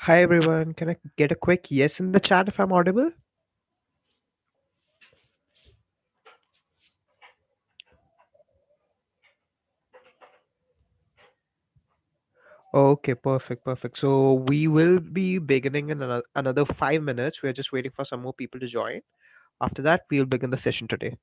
Hi everyone, can I get a quick yes in the chat if I'm audible? Okay, perfect. So we will be beginning in another 5 minutes. We're just waiting for some more people to join. After that, we'll begin the session today.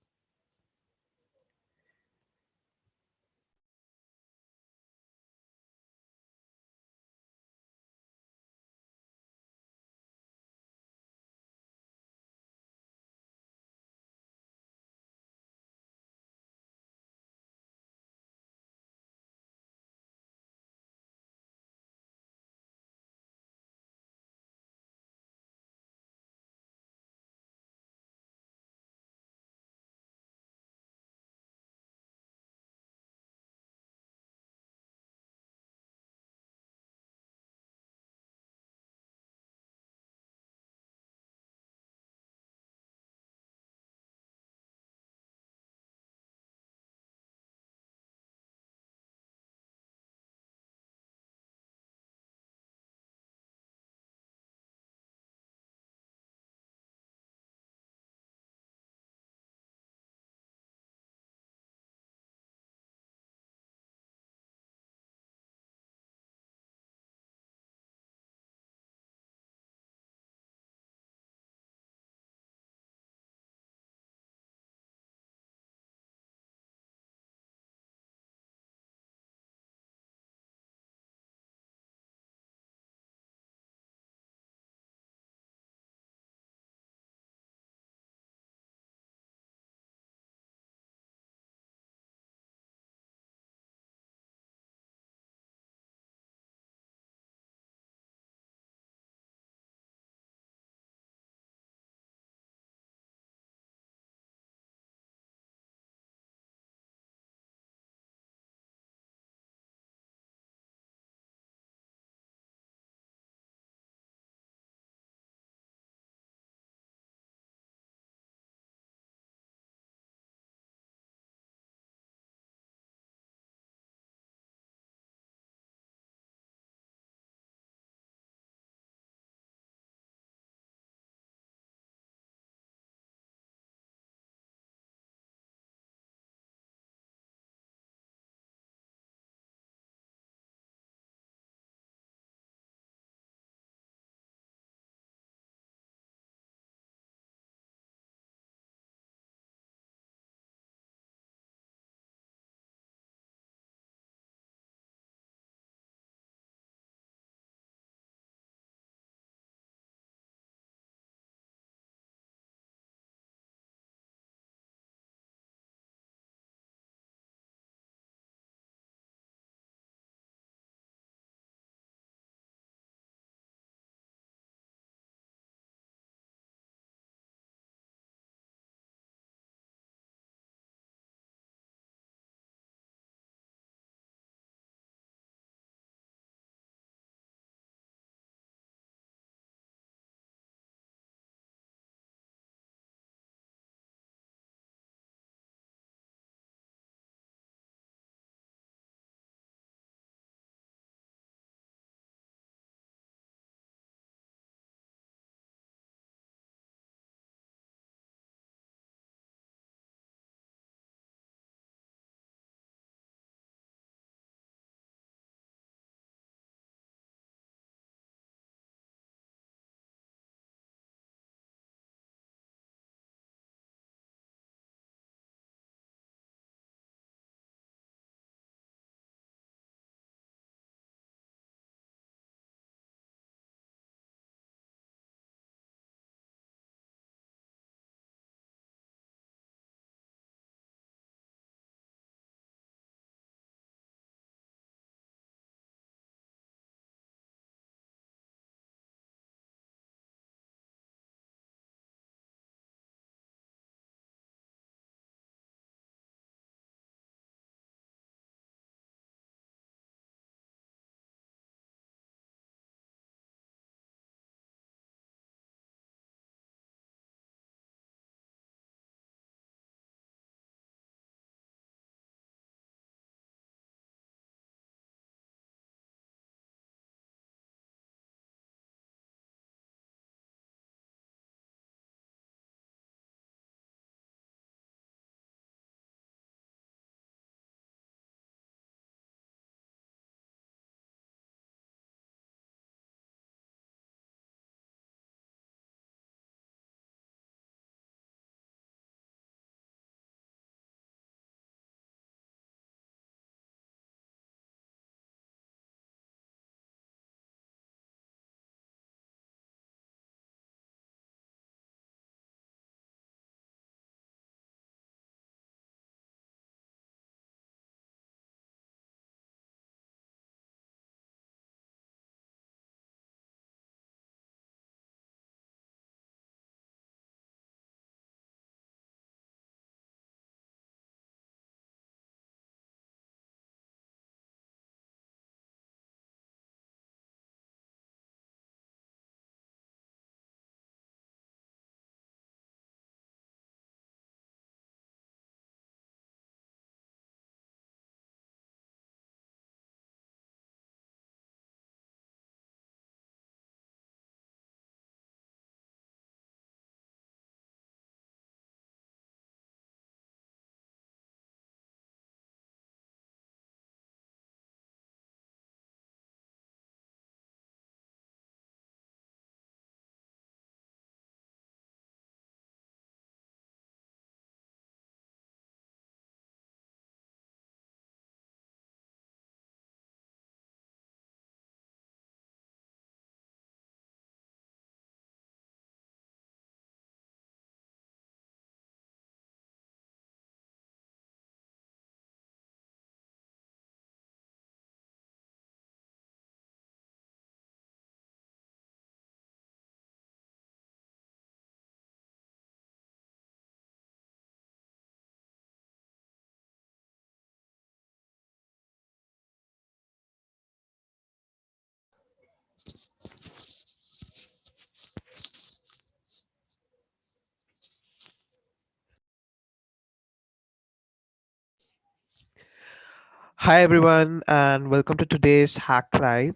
Hi everyone, and welcome to today's HackLive.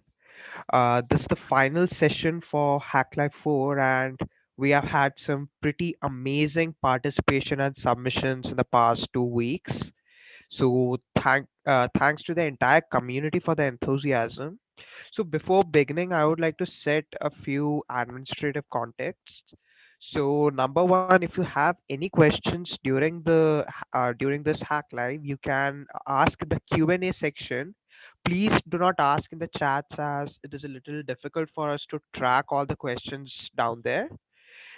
This is the final session for HackLive 4, and we have had some pretty amazing participation and submissions in the past 2 weeks. So thanks to the entire community for the enthusiasm. So before beginning, I would like to set a few administrative contexts. So number one, if you have any questions during this hack live, you can ask in the Q&A section. Please do not ask in the chats as it is a little difficult for us to track all the questions down there.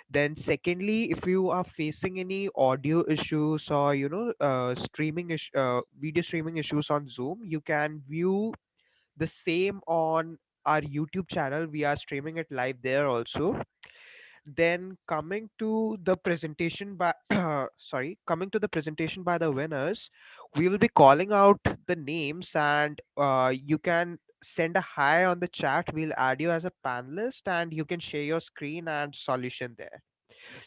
Then secondly, if you are facing any audio issues or video streaming issues on Zoom, you can view the same on our YouTube channel. We are streaming it live there also. Then coming to the presentation by the winners, we will be calling out the names, and you can send a hi on the chat. We'll add you as a panelist, and you can share your screen and solution there.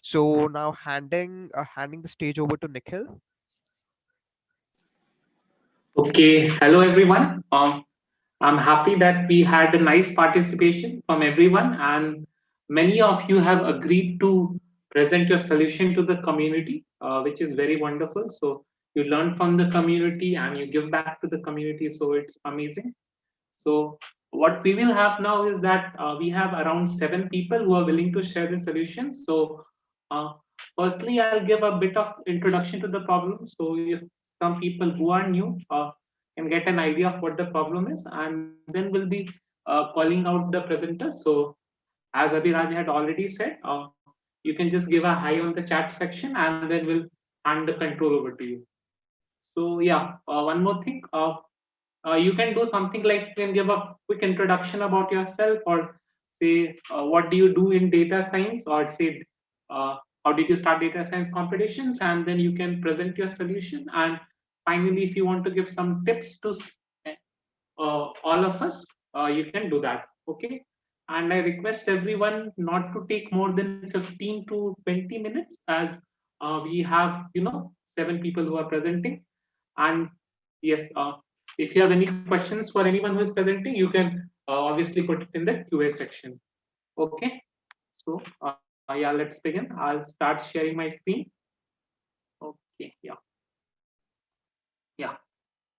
So now handing the stage over to Nikhil. Okay, hello everyone. I'm happy that we had a nice participation from everyone, and many of you have agreed to present your solution to the community, which is very wonderful. So you learn from the community and you give back to the community, so it's amazing. So what we will have now is that we have around 7 people who are willing to share the solution. So uh, firstly, I'll give a bit of introduction to the problem. So if some people who are new can get an idea of what the problem is, and then we'll be calling out the presenters. So as Abhiraj had already said, you can just give a hi on the chat section, and then we'll hand the control over to you. So yeah, one more thing. You can do something like you can give a quick introduction about yourself, or say what do you do in data science, or say how did you start data science competitions, and then you can present your solution. And finally, if you want to give some tips to all of us, you can do that. Okay. And I request everyone not to take more than 15 to 20 minutes, as we have 7 people who are presenting. And yes, if you have any questions for anyone who is presenting, you can obviously put it in the QA section. Okay. So yeah, let's begin. I'll start sharing my screen. Okay. Yeah. Yeah.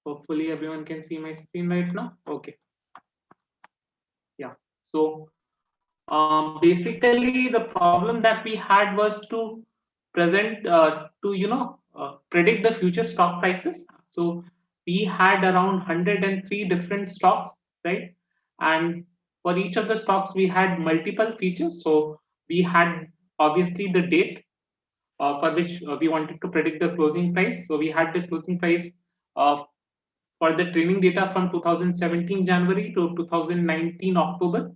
Hopefully everyone can see my screen right now. Okay. Yeah. So basically, the problem that we had was to present to predict the future stock prices. So we had around 103 different stocks, right? And for each of the stocks, we had multiple features. So we had obviously the date for which we wanted to predict the closing price. So we had the closing price of for the training data from 2017 January to 2019 October.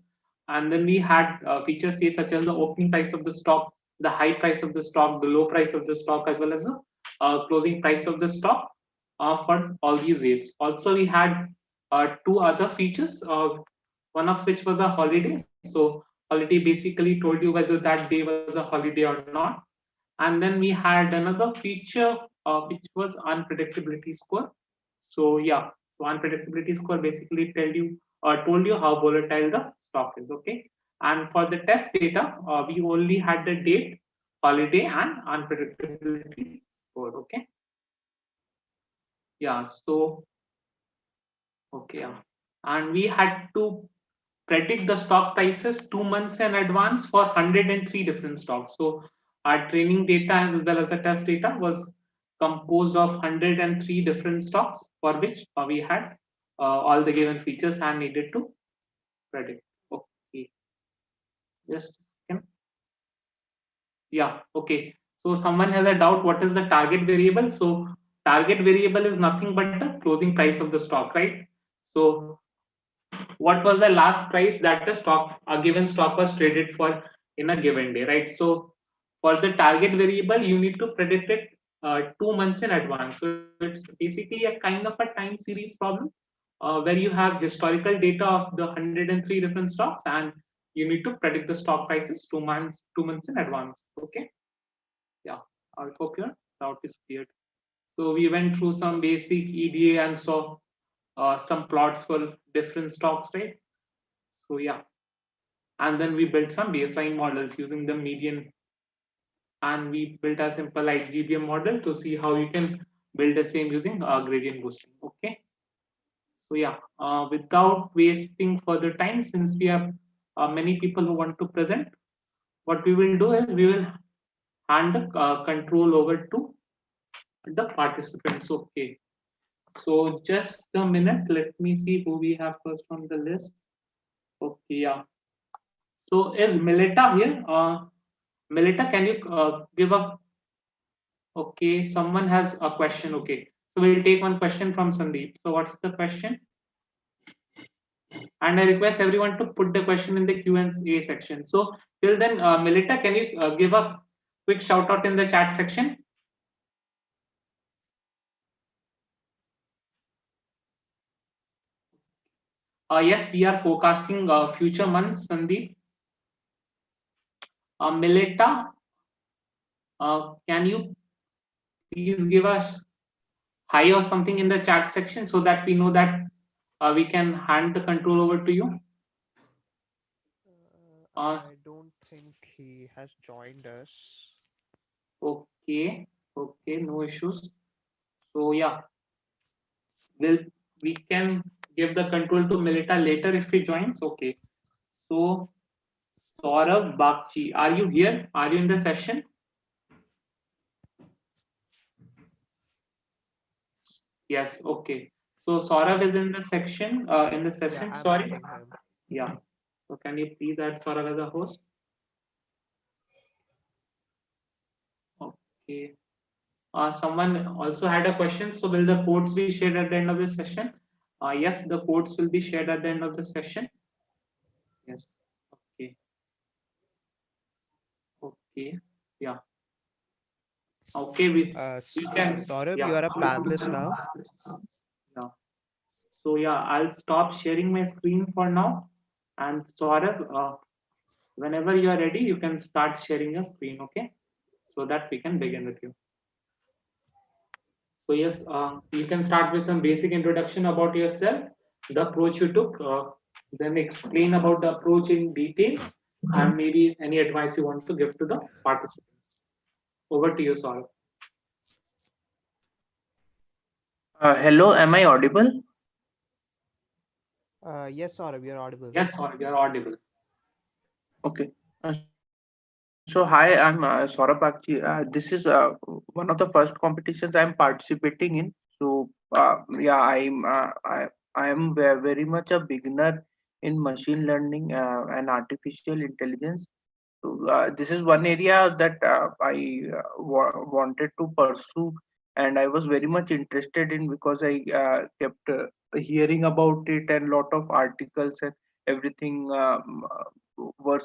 And then we had features say such as the opening price of the stock, the high price of the stock, the low price of the stock, as well as the closing price of the stock for all these dates. Also, we had two other features, one of which was a holiday. So holiday basically told you whether that day was a holiday or not. And then we had another feature which was unpredictability score. So yeah, so unpredictability score basically told you how volatile the stock is. Okay, and for the test data, we only had the date, holiday, and unpredictability score. Okay, yeah. So okay, yeah. And we had to predict the stock prices 2 months in advance for 103 different stocks. So our training data as well as the test data was composed of 103 different stocks for which we had all the given features and needed to predict. Okay, just a second. Yeah, okay. So someone has a doubt, what is the target variable? So target variable is nothing but the closing price of the stock, right? So what was the last price that a given stock was traded for in a given day, right? So for the target variable, you need to predict it 2 months in advance. So it's basically a kind of a time series problem where you have historical data of the 103 different stocks, and you need to predict the stock prices 2 months in advance. Okay, yeah, I hope your doubt is cleared. So we went through some basic EDA and saw some plots for different stocks, right? So yeah, and then we built some baseline models using the median, and we built a simple like GBM model to see how you can build the same using gradient boosting. Okay, so yeah, without wasting further time, since we have many people who want to present, what we will do is we will hand the control over to the participants. Okay, so just a minute, let me see who we have first on the list. Okay, yeah. So is Melita here? Melita, can you give a? Okay, someone has a question. Okay, so we'll take one question from Sandeep. So what's the question? And I request everyone to put the question in the Q&A section. So till then, Melita, can you give a quick shout out in the chat section? Yes, we are forecasting future months, Sandeep. Melita, can you please give us hi or something in the chat section so that we know that we can hand the control over to you? Uh, I don't think he has joined us. okay, okay, no issues. So yeah, will we can give the control to Melita later if he joins. Okay. So Saurav Bakchi, are you here? Are you in the session? Yes. Okay. So Saurav is in the section. In the Yeah, session. I'm Sorry. adding him. Yeah. So can you please add Saurav as a host? Okay. Someone also had a question. So will the codes be shared at the end of the session? Yes, the codes will be shared at the end of the session. Yes. Okay. Okay. Yeah. Okay. We can. Saurabh, you Yeah. are a panelist now. Yeah. So yeah, I'll stop sharing my screen for now. And Saurav, whenever you are ready, you can start sharing your screen. Okay. So that we can begin with you. So yes, you can start with some basic introduction about yourself, the approach you took, then explain about the approach in detail, and maybe any advice you want to give to the participants. Over to you, Saurav. Hello, am I audible? Yes, Saurabh, you're audible. Yes, Saurav, you are audible. Okay. So hi, I'm Saurabh Bagchi. This is one of the first competitions I'm participating in. So yeah, I am very much a beginner in machine learning and artificial intelligence. So this is one area that I wanted to pursue, and I was very much interested in because I kept hearing about it and lot of articles and everything were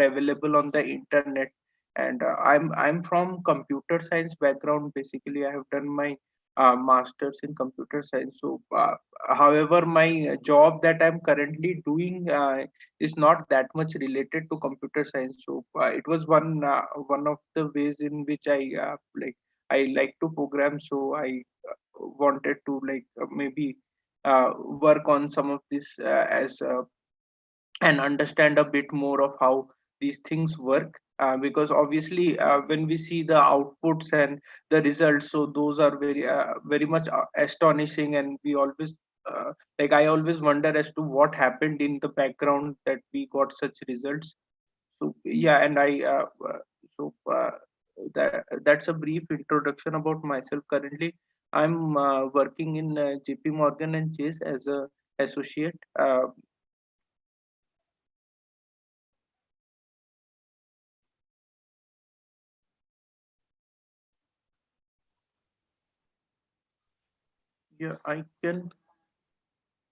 available on the internet. And I'm from computer science background. Basically, I have done my masters in computer science. So, however, my job that I'm currently doing is not that much related to computer science. So it was one of the ways in which I like to program. So I wanted to maybe work on some of this as and understand a bit more of how these things work, because obviously when we see the outputs and the results, so those are very much astonishing, and we always I always wonder as to what happened in the background that we got such results. So yeah, and so that's a brief introduction about myself. Currently I'm working in JP Morgan and Chase as a associate. Yeah, I can.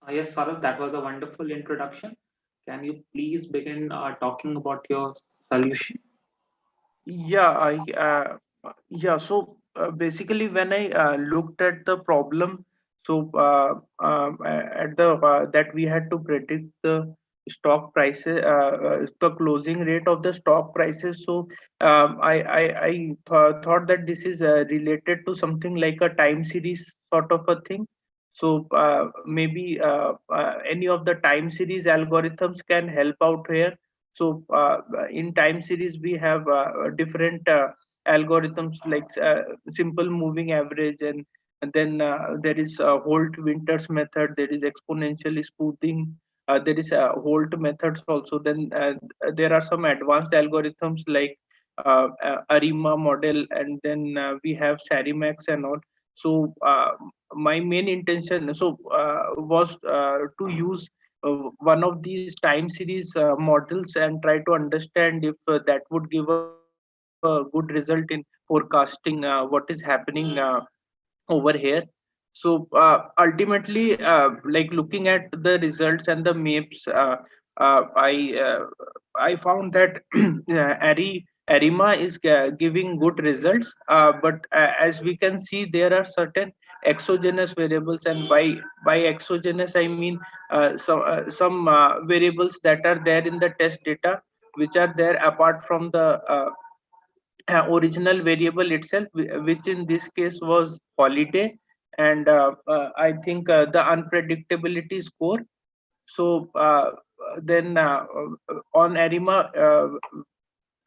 Yes, Saurav, that was a wonderful introduction. Can you please begin talking about your solution? Yeah, basically when I looked at the problem, so at the that we had to predict the stock prices, the closing rate of the stock prices. So thought that this is related to something like a time series sort of a thing. So maybe any of the time series algorithms can help out here. So in time series we have different algorithms like simple moving average, and then there is Holt Winters method, there is exponential smoothing, there is Holt methods also. Then there are some advanced algorithms like Arima model, and then we have Sarimax and all. So my main intention was to use one of these time series models and try to understand if that would give a good result in forecasting what is happening over here. So ultimately, like looking at the results and the maps, uh, i uh, I found that Arima is giving good results, but as we can see, there are certain exogenous variables, and by exogenous I mean some variables that are there in the test data, which are there apart from the original variable itself, which in this case was holiday, and I think the unpredictability score. So then on Arima,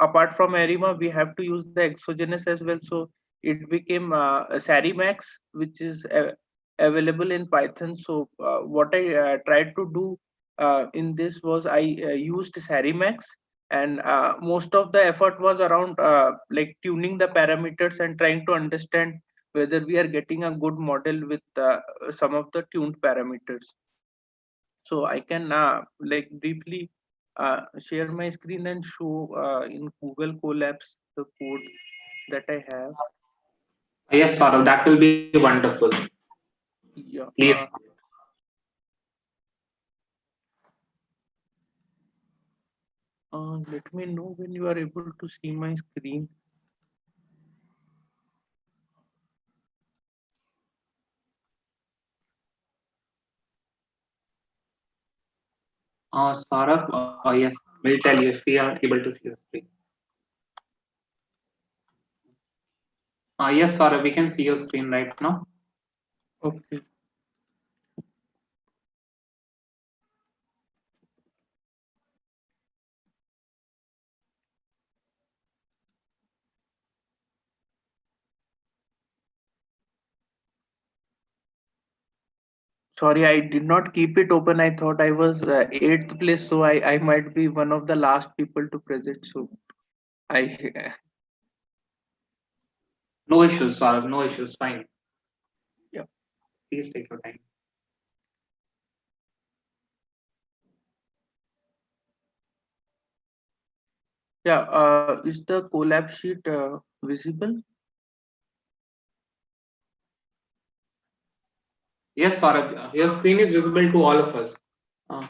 apart from Arima, we have to use the exogenous as well. So it became a Sarimax, which is available in Python. So what I tried to do in this was I used Sarimax, and most of the effort was around like tuning the parameters and trying to understand whether we are getting a good model with some of the tuned parameters. So I can like briefly share my screen and show in Google Colabs the code that I have. Yes, Saurav, that will be wonderful. Yeah. Please. Let me know when you are able to see my screen. Saurav, yes, we'll tell you if we are able to see your screen. Yes, Saurav, we can see your screen right now. Okay. Sorry, I did not keep it open. I thought I was eighth place, so I might be one of the last people to present. So I No issues, Saurav, no issues, fine. yeah. Please take your time. Yeah. Is the collab sheet visible? Yes, Saurav, your screen is visible to all of us. Uh,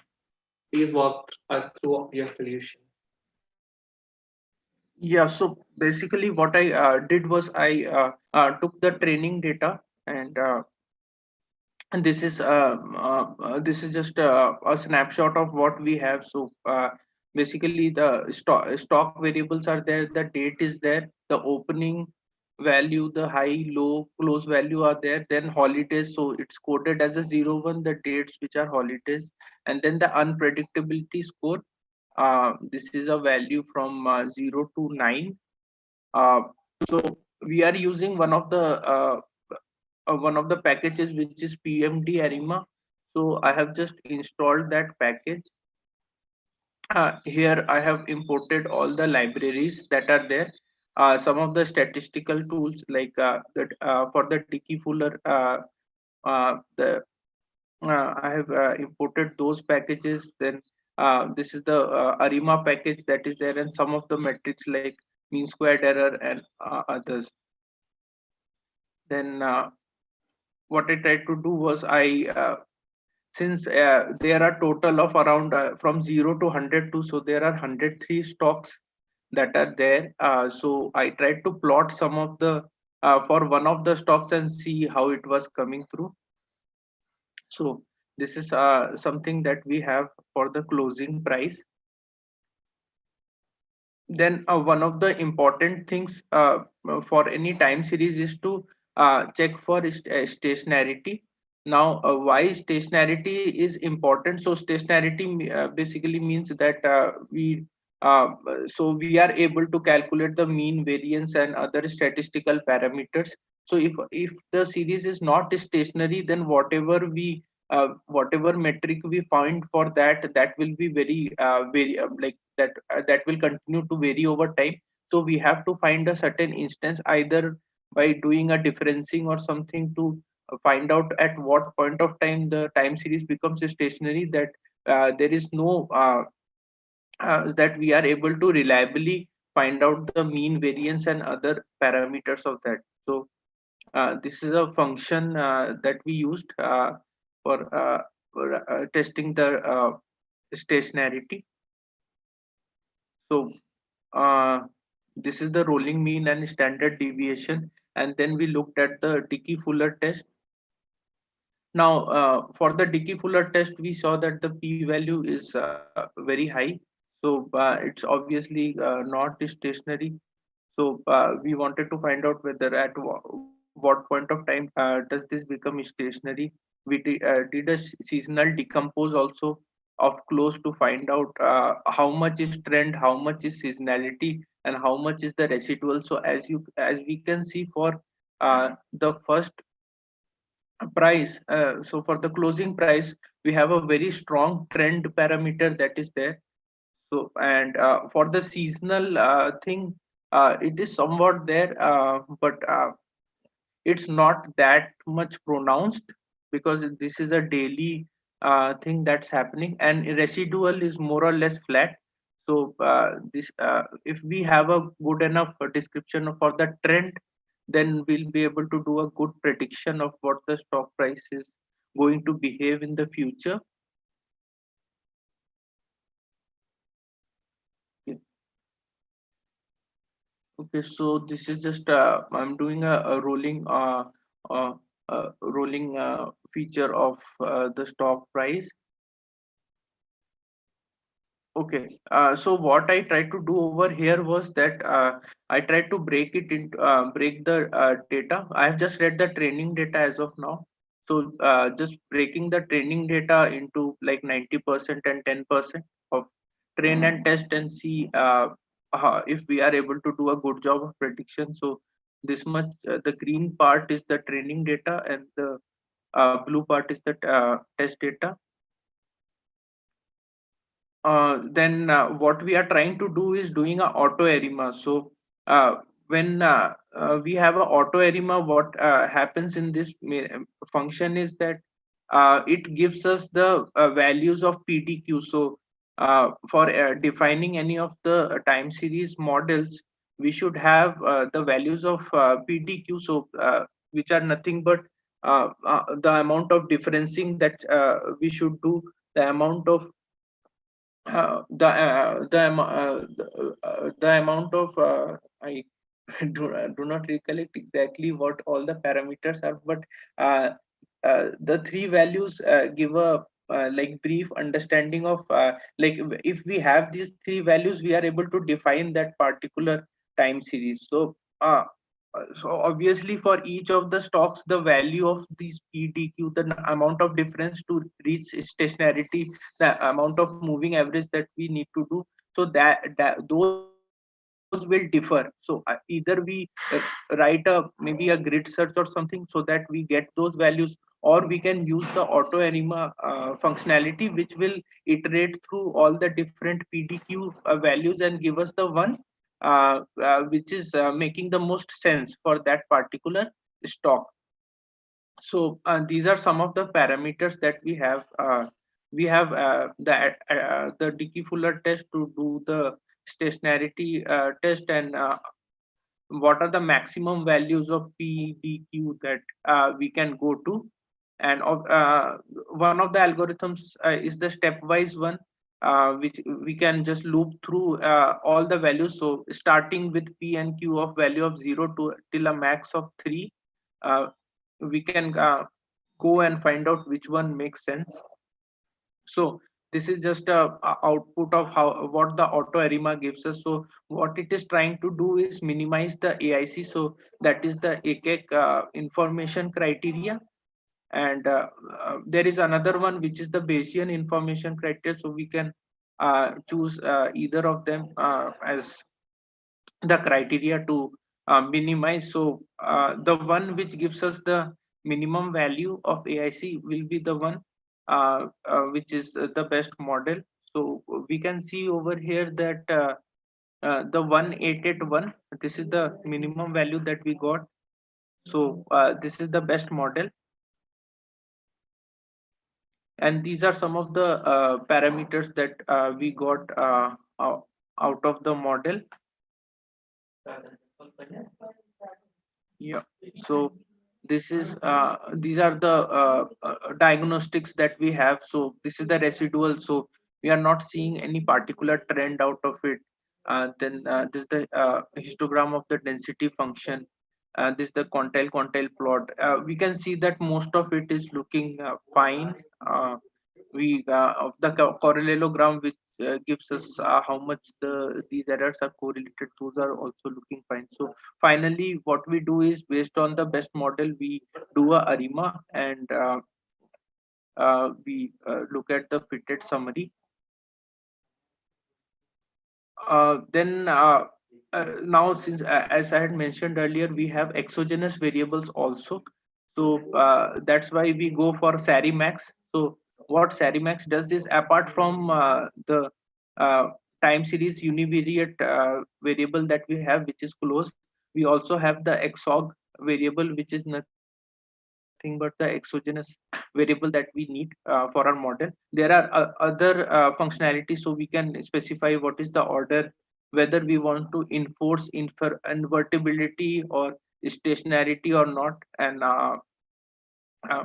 Please walk us through your solution. Yeah, so basically what I did was I took the training data, and this is just a snapshot of what we have. So basically the stock variables are there, the date is there, the opening value, the high, low, close value are there, then holidays, so it's coded as a 01, the dates which are holidays, and then the unpredictability score. This is a value from 0 to 9. uh, so we are using one of the packages which is PMD Arima. So I have just installed that package. Here I have imported all the libraries that are there. Some of the statistical tools like for the Dickey Fuller, the I have imported those packages. Then this is the Arima package that is there, and some of the metrics like mean squared error and others. Then what I tried to do was since there are total of around from 0 to 102, so there are 103 stocks that are there. So I tried to plot some of the for one of the stocks and see how it was coming through. So this is something that we have for the closing price. Then one of the important things for any time series is to check for stationarity. Now, why stationarity is important? So stationarity basically means that we are able to calculate the mean, variance, and other statistical parameters. So if the series is not stationary, then whatever metric we find for that will be very like that will continue to vary over time. So we have to find a certain instance, either by doing a differencing or something, to find out at what point of time the time series becomes stationary, that there is no that we are able to reliably find out the mean, variance, and other parameters of that. So this is a function that we used for testing the stationarity. So uh, this is the rolling mean and standard deviation, and then we looked at the Dickey-Fuller test. Now, for the Dickey-Fuller test, we saw that the p-value is very high. So it's obviously not stationary. So we wanted to find out whether at what point of time does this become stationary. We did a seasonal decompose also of close to find out how much is trend, how much is seasonality, and how much is the residual. So as we can see for the first price, so for the closing price, we have a very strong trend parameter that is there. So, and for the seasonal thing, it is somewhat there, but it's not that much pronounced, because this is a daily thing that's happening, and residual is more or less flat. So this if we have a good enough description for the trend, then we'll be able to do a good prediction of what the stock price is going to behave in the future. Okay, okay, so this is just I'm doing a uh, rolling feature of the stock price. Okay, so what I tried to do over here was that I tried to break the data. I have just read the training data as of now. So just breaking the training data into like 90% and 10% of train and test, and see if we are able to do a good job of prediction. So this much, the green part is the training data, and the blue part is the test data. Then what we are trying to do is doing a auto arima. So when we have a auto arima, what happens in this function is that it gives us the values of PDQ. So for defining any of the time series models, we should have the values of PDQ, so which are nothing but the amount of differencing that we should do, the amount of the amount of I do not recollect exactly what all the parameters are, but uh, the three values give a like brief understanding of like if we have these three values, we are able to define that particular time series. So so obviously for each of the stocks, the value of these PDQ, the amount of difference to reach stationarity, the amount of moving average that we need to do, so that those will differ. So either we write maybe a grid search or something, so that we get those values, or we can use the auto anima functionality, which will iterate through all the different PDQ values and give us the one which is making the most sense for that particular stock. So these are some of the parameters that we have. We have the Dickey-Fuller test to do the stationarity test, and what are the maximum values of PDQ that we can go to. And one of the algorithms is the stepwise one, which we can just loop through all the values. So starting with P and Q of value of 0 to till a max of 3, uh, we can go and find out which one makes sense. So this is just a output of how what the auto arima gives us. So what it is trying to do is minimize the AIC. So that is the AKEC information criteria. And there is another one which is the Bayesian information criteria. So we can choose either of them as the criteria to minimize. So the one which gives us the minimum value of AIC will be the one which is the best model. So we can see over here that the 1881, this is the minimum value that we got. So this is the best model, and these are some of the parameters that we got out of the model. Yeah. So this is these are the diagnostics that we have. So this is the residual. So we are not seeing any particular trend out of it. Then this is the histogram of the density function. This is the quantile plot. We can see that most of it is looking fine. We of the correllogram, which gives us how much these errors are correlated, those are also looking fine. So finally what we do is, based on the best model, we do a arima, and we look at the fitted summary. Then now, since as I had mentioned earlier, we have exogenous variables also. So that's why we go for Sarimax. So what Sarimax does is, apart from the uh, time series univariate variable that we have, which is closed, we also have the exog variable, which is nothing but the exogenous variable that we need for our model. There are other functionalities, so we can specify what is the order, whether we want to enforce invertibility or stationarity or not. And uh, uh,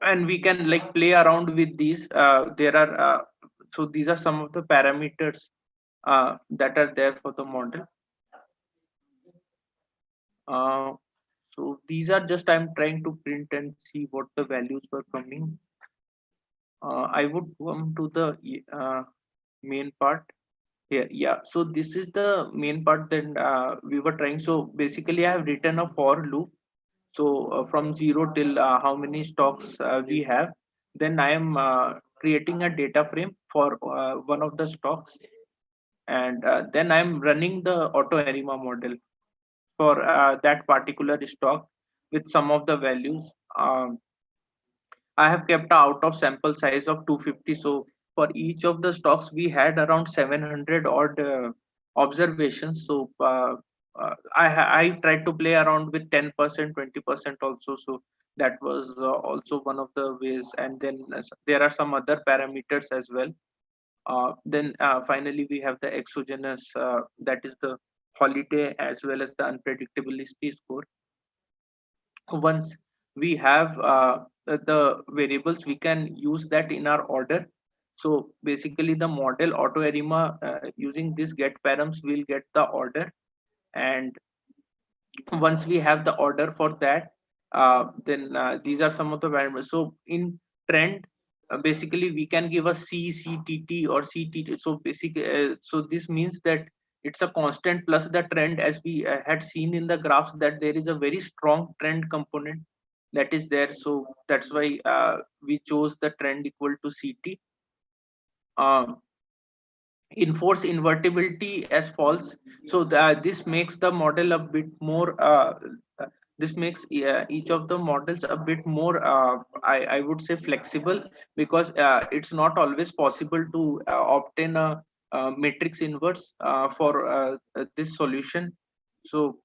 and we can like play around with these. There are so these are some of the parameters that are there for the model. uh, so these are just, I'm trying to print and see what the values were coming. I would come to the main part here. Yeah, so this is the main part that we were trying. So basically I have written a for loop. So from 0 till how many stocks we have. Then I am creating a data frame for one of the stocks, and then I am running the auto arima model for that particular stock with some of the values. I have kept a out of sample size of 250. So for each of the stocks, we had around 700 odd observations. So I tried to play around with 10%, 20% also. So that was also one of the ways. And then there are some other parameters as well. Then finally, we have the exogenous, that is the holiday as well as the unpredictability score. Once we have the variables, we can use that in our order. So basically the model auto arima, using this get params, will get the order. And once we have the order for that, then these are some of the parameters. So in trend, basically we can give a CCTT or CTT. So basically so this means that it's a constant plus the trend, as we had seen in the graphs, that there is a very strong trend component that is there. So that's why we chose the trend equal to CT. um, Enforce invertibility as false. So this makes the model a bit more this makes each of the models a bit more I would say flexible, because it's not always possible to obtain a, matrix inverse for this solution. So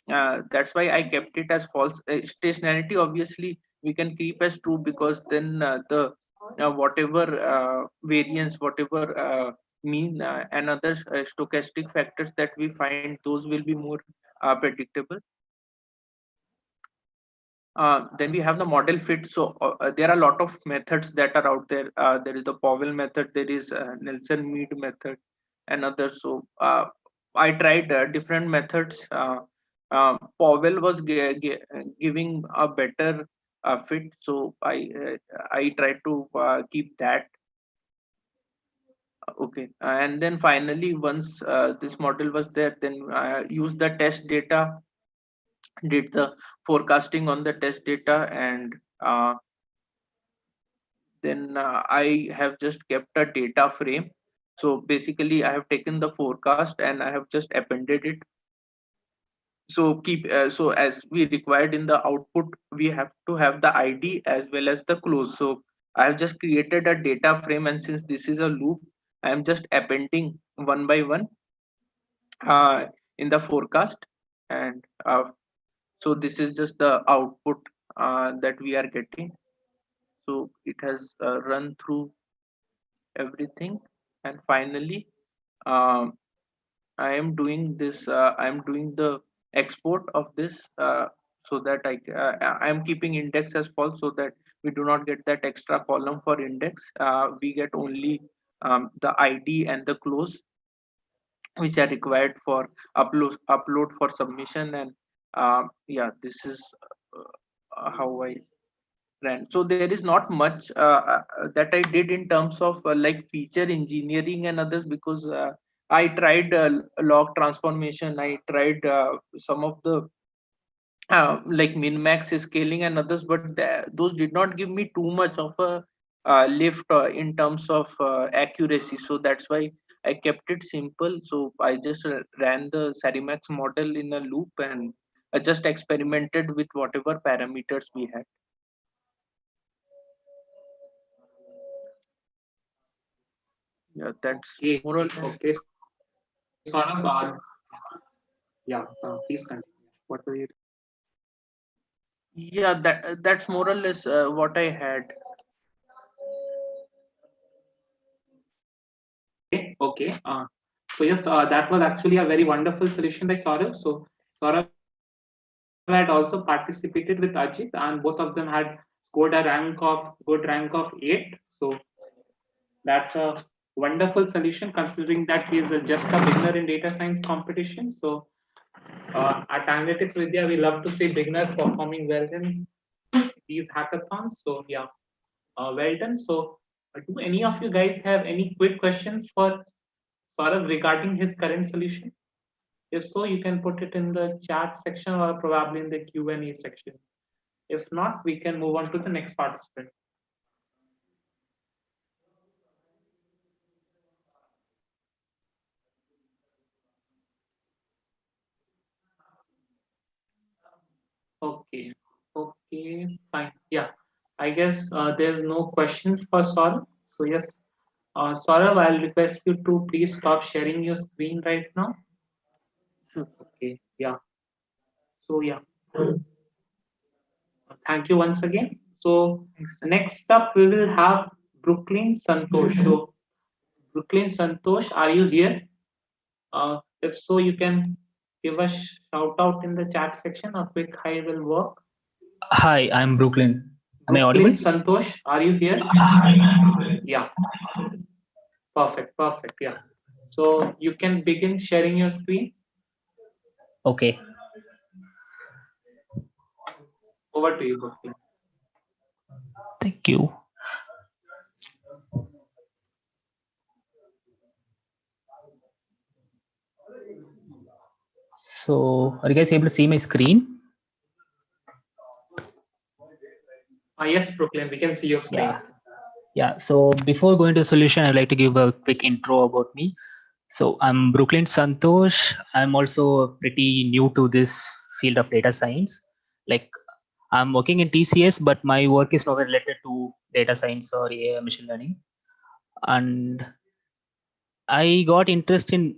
that's why I kept it as false. Stationarity, obviously, we can keep as true, because then the whatever variance, whatever mean and other stochastic factors that we find, those will be more predictable. Then we have the model fit. So there are a lot of methods that are out there. There is the Powell method, there is Nelson Mead method, and others. So I tried different methods. Powell was giving a better fit, so I tried to keep that. Okay, and then finally, once this model was there, then I used the test data, did the forecasting on the test data, and uh, then I have just kept a data frame. So basically I have taken the forecast and I have just appended it. So as we required in the output, we have to have the id as well as the close. So I have just created a data frame, and since this is a loop, I am just appending one by one in the forecast. And so this is just the output that we are getting. So it has run through everything, and finally um, I am doing this. I am doing the export of this, so that I am keeping index as false, so that we do not get that extra column for index. We get only the ID and the close, which are required for upload for submission. And yeah, this is how I ran. So there is not much that I did in terms of like feature engineering and others, because I tried log transformation. I tried some of the like min max scaling and others, but those did not give me too much of a lift in terms of accuracy. So that's why I kept it simple. So I just ran the Sarimax model in a loop, and I just experimented with whatever parameters we had. Yeah, that's Okay, more or less. okay, sort of. Yeah, please continue. What were you? Yeah, that's more or less what I had. Okay, okay. So yes, that was actually a very wonderful solution by Saurav. So Saurav had also participated with Ajit, and both of them had scored good rank of 8. So that's a wonderful solution, considering that he is just a beginner in data science competition. So at Analytics Vidya, we love to see beginners performing well in these hackathons. So yeah, well done. So do any of you guys have any quick questions for Saurav regarding his current solution? If so, you can put it in the chat section or probably in the Q&A section. If not, we can move on to the next participant. Okay, okay, fine. Yeah, I guess there's no questions for Saurav. So yes, Saurav, I'll request you to please stop sharing your screen right now. Sure. Okay, yeah. So yeah, thank you once again. So Thanks. next up, we will have Brooklyn Santosh. So Brooklyn Santosh, are you here? If so, you can give a shout out in the chat section. A quick hi will work. Hi, I'm Brooklyn. Am I Brooklyn audible? Santosh, are you here? Yeah, perfect, perfect. Yeah. So you can begin sharing your screen. Okay. Over to you, Brooklyn. Thank you. So, are you guys able to see my screen? Yes, Brooklyn, we can see your screen. Yeah. Yeah. So, before going to the solution, I'd like to give a quick intro about me. So, I'm Brooklyn Santosh. I'm also pretty new to this field of data science. Like, I'm working in TCS, but my work is not related to data science or AI machine learning. And I got interest in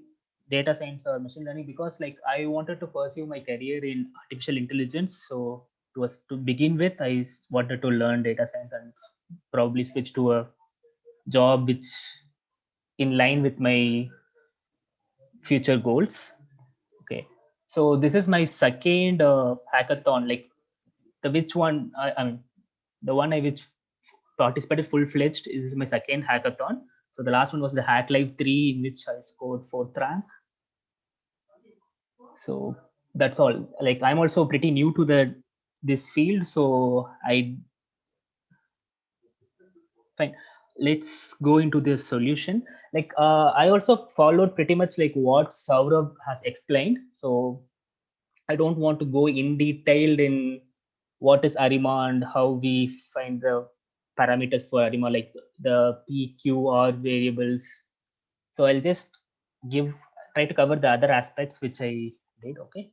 data science or machine learning because like I wanted to pursue my career in artificial intelligence. So to begin with, wanted to learn data science and probably switch to a job which in line with my future goals. Okay. So this is my second hackathon. Like the which one I mean the one I which participated full fledged is my second hackathon. So the last one was the HackLive 3 in which I scored fourth rank. So that's all. Like I'm also pretty new to this field, so I fine. Let's go into the solution. Like I also followed pretty much like what Saurav has explained. So I don't want to go in detailed in what is ARIMA and how we find the parameters for ARIMA, like the PQR variables. So I'll just try to cover the other aspects which I did. Okay.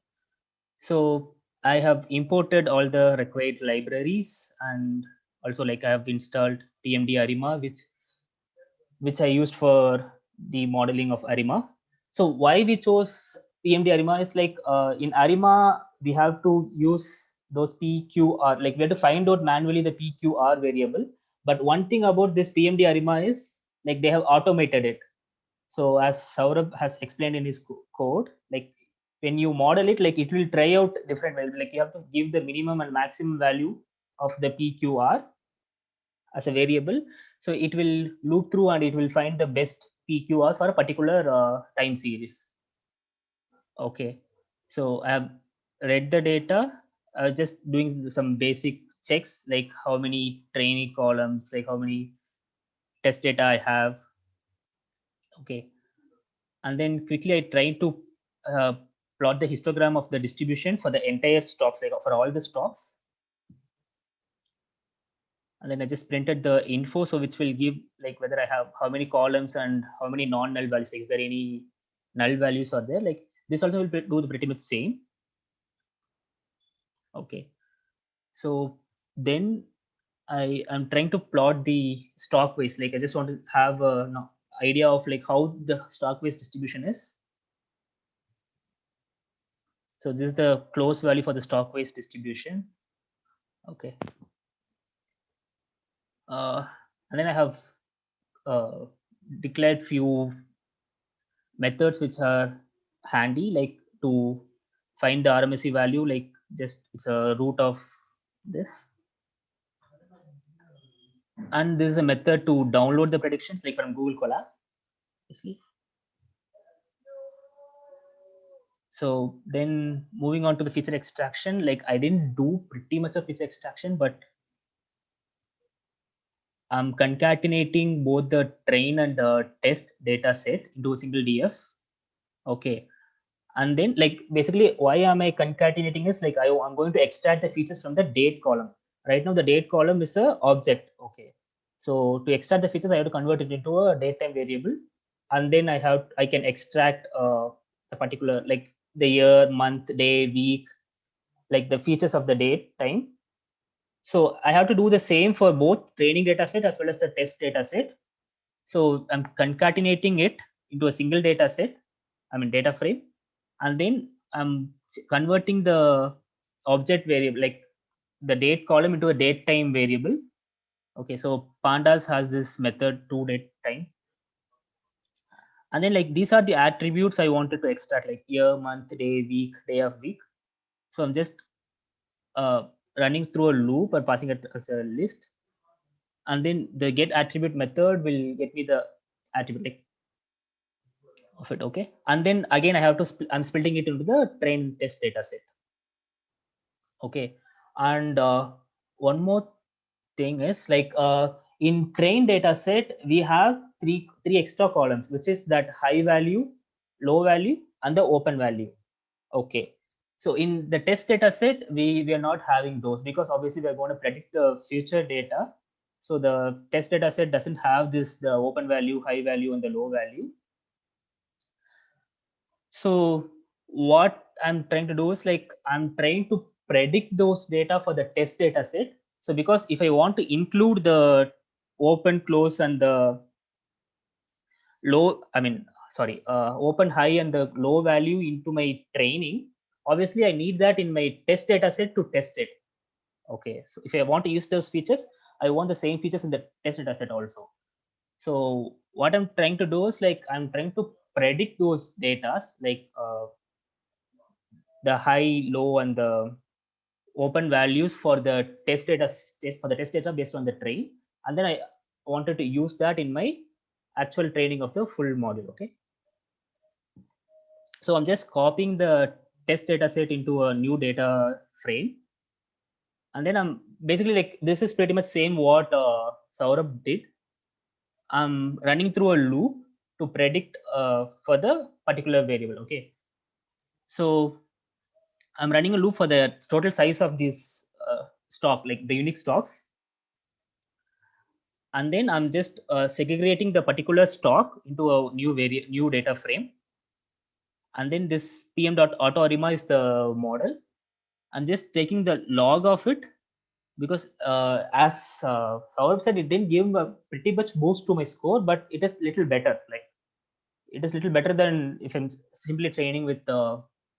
So I have imported all the required libraries, and also like I have installed PMD ARIMA, which I used for the modeling of ARIMA. So why we chose PMD ARIMA is like in ARIMA we have to use those PQR, like we have to find out manually the PQR variable. But one thing about this PMD ARIMA is like they have automated it. So as Saurabh has explained in his code, like when you model it, like it will try out different values. Like you have to give the minimum and maximum value of the PQR as a variable. So it will loop through and it will find the best PQR for a particular time series. Okay. So I have read the data. I was just doing some basic checks, like how many training columns, like how many test data I have. Okay. And then quickly I tried to uh, plot the histogram of the distribution for the entire stocks, like for all the stocks. And then I just printed the info, so which will give like whether I have how many columns and how many non-null values. Like, is there any null values are there? Like this also will do the pretty much same. Okay, so then I am trying to plot the stock waste. Like I just want to have a idea of like how the stock waste distribution is. So this is the close value for the stock waste distribution. Okay. And then I have declared few methods which are handy, like to find the RMSE value, like just it's a root of this. And this is a method to download the predictions, like from Google Colab. Basically. So then moving on to the feature extraction, like I didn't do pretty much of feature extraction, but I'm concatenating both the train and the test data set into a single DF. Okay. And then like basically why am I concatenating is like I'm going to extract the features from the date column. Right now the date column is a object. Okay. So to extract the features, I have to convert it into a datetime variable. And then I can extract a particular like the year, month, day, week, like the features of the date time. So I have to do the same for both training data set as well as the test data set. So I'm concatenating it into a single data set, I mean data frame, and then I'm converting the object variable, like the date column, into a date time variable. Okay, so pandas has this method to date time. And then like these are the attributes I wanted to extract, like year, month, day, week, day of week. So I'm just running through a loop or passing it as a list. And then the get attribute method will get me the attribute like of it. Okay, and then again I have to I'm splitting it into the train test data set. Okay, and one more thing is like in train data set we have three extra columns, which is that high value, low value, and the open value. Okay, so in the test data set we are not having those, because obviously we are going to predict the future data. So the test data set doesn't have this, the open value, high value, and the low value. So what I'm trying to do is like I'm trying to predict those data for the test data set. So because if I want to include the open, close, and the low, I mean, sorry, open, high, and the low value into my training, obviously I need that in my test data set to test it. Okay, so if I want to use those features, I want the same features in the test data set also. So what I'm trying to do is like I'm trying to predict those data, like the high, low, and the open values for the test data based on the train, and then I wanted to use that in my actual training of the full module. Okay, so I'm just copying the test data set into a new data frame, and then I'm basically like this is pretty much same what Saurabh did. I'm running through a loop to predict for the particular variable. Okay, so I'm running a loop for the total size of this stock, like the unique stocks, and then I'm just segregating the particular stock into a new data frame, and then this pm.autoarima is the model. I'm just taking the log of it because as Saurabh said, it didn't give a pretty much boost to my score, but it is little better. Like it is little better than if I'm simply training with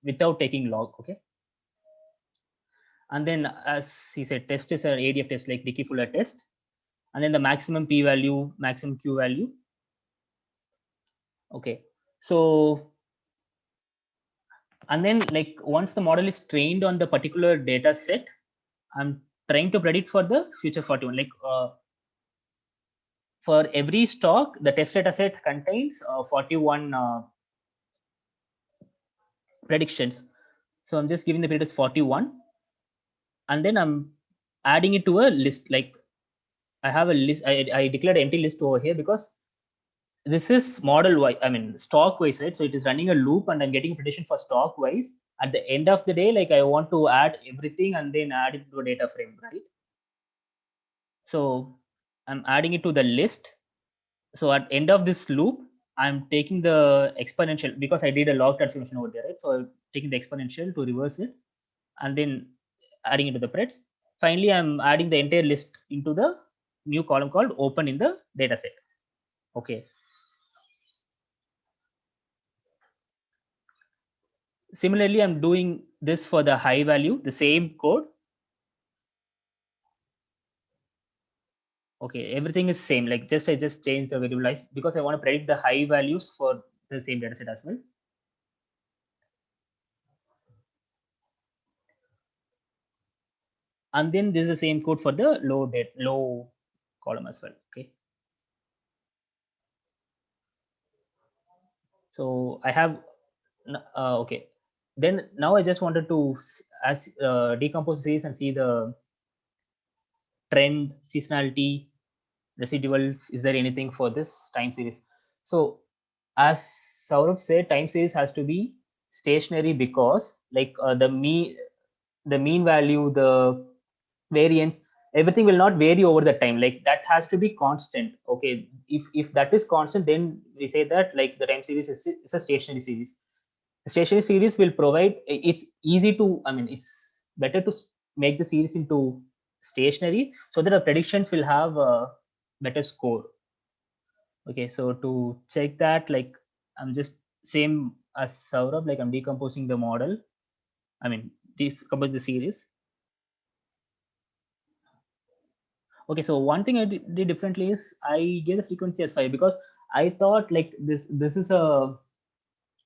without taking log. Okay. And then as he said, test is an ADF test, like Dickey Fuller test, and then the maximum p value, maximum q value. Okay. So and then like once the model is trained on the particular data set, I'm trying to predict for the future 41. Like for every stock, the test data set contains 41 predictions. So I'm just giving the period as 41, and then I'm adding it to a list. Like I have a list. I declared an empty list over here because this is model wise. I mean stock wise, right? So it is running a loop, and I'm getting prediction for stock wise. At the end of the day, like I want to add everything and then add it to a data frame, right? So I'm adding it to the list. So at end of this loop, I'm taking the exponential because I did a log transformation over there, right? So I'm taking the exponential to reverse it and then adding it to the threads. Finally, I'm adding the entire list into the new column called open in the data set. Okay. Similarly, I'm doing this for the high value, the same code. Okay, everything is same. Like I just changed the variabilize because I want to predict the high values for the same data set as well. And then this is the same code for the low column as well. Okay. So I have okay. Then now I just wanted to as decompose these and see the trend, seasonality, residuals. Is there anything for this time series? So as Saurabh said, time series has to be stationary because like the mean value, the variance, everything will not vary over the time. Like that has to be constant. Okay, if that is constant, then we say that like the time series is a stationary series. The stationary series will provide, it's easy to, I mean it's better to make the series into stationary so that the predictions will have a better score. Okay, so to check that, like I'm just same as Saurabh, like I'm decomposing the model, I mean decompose the series. Okay, so one thing I did differently is I gave the frequency as 5 because I thought like this is a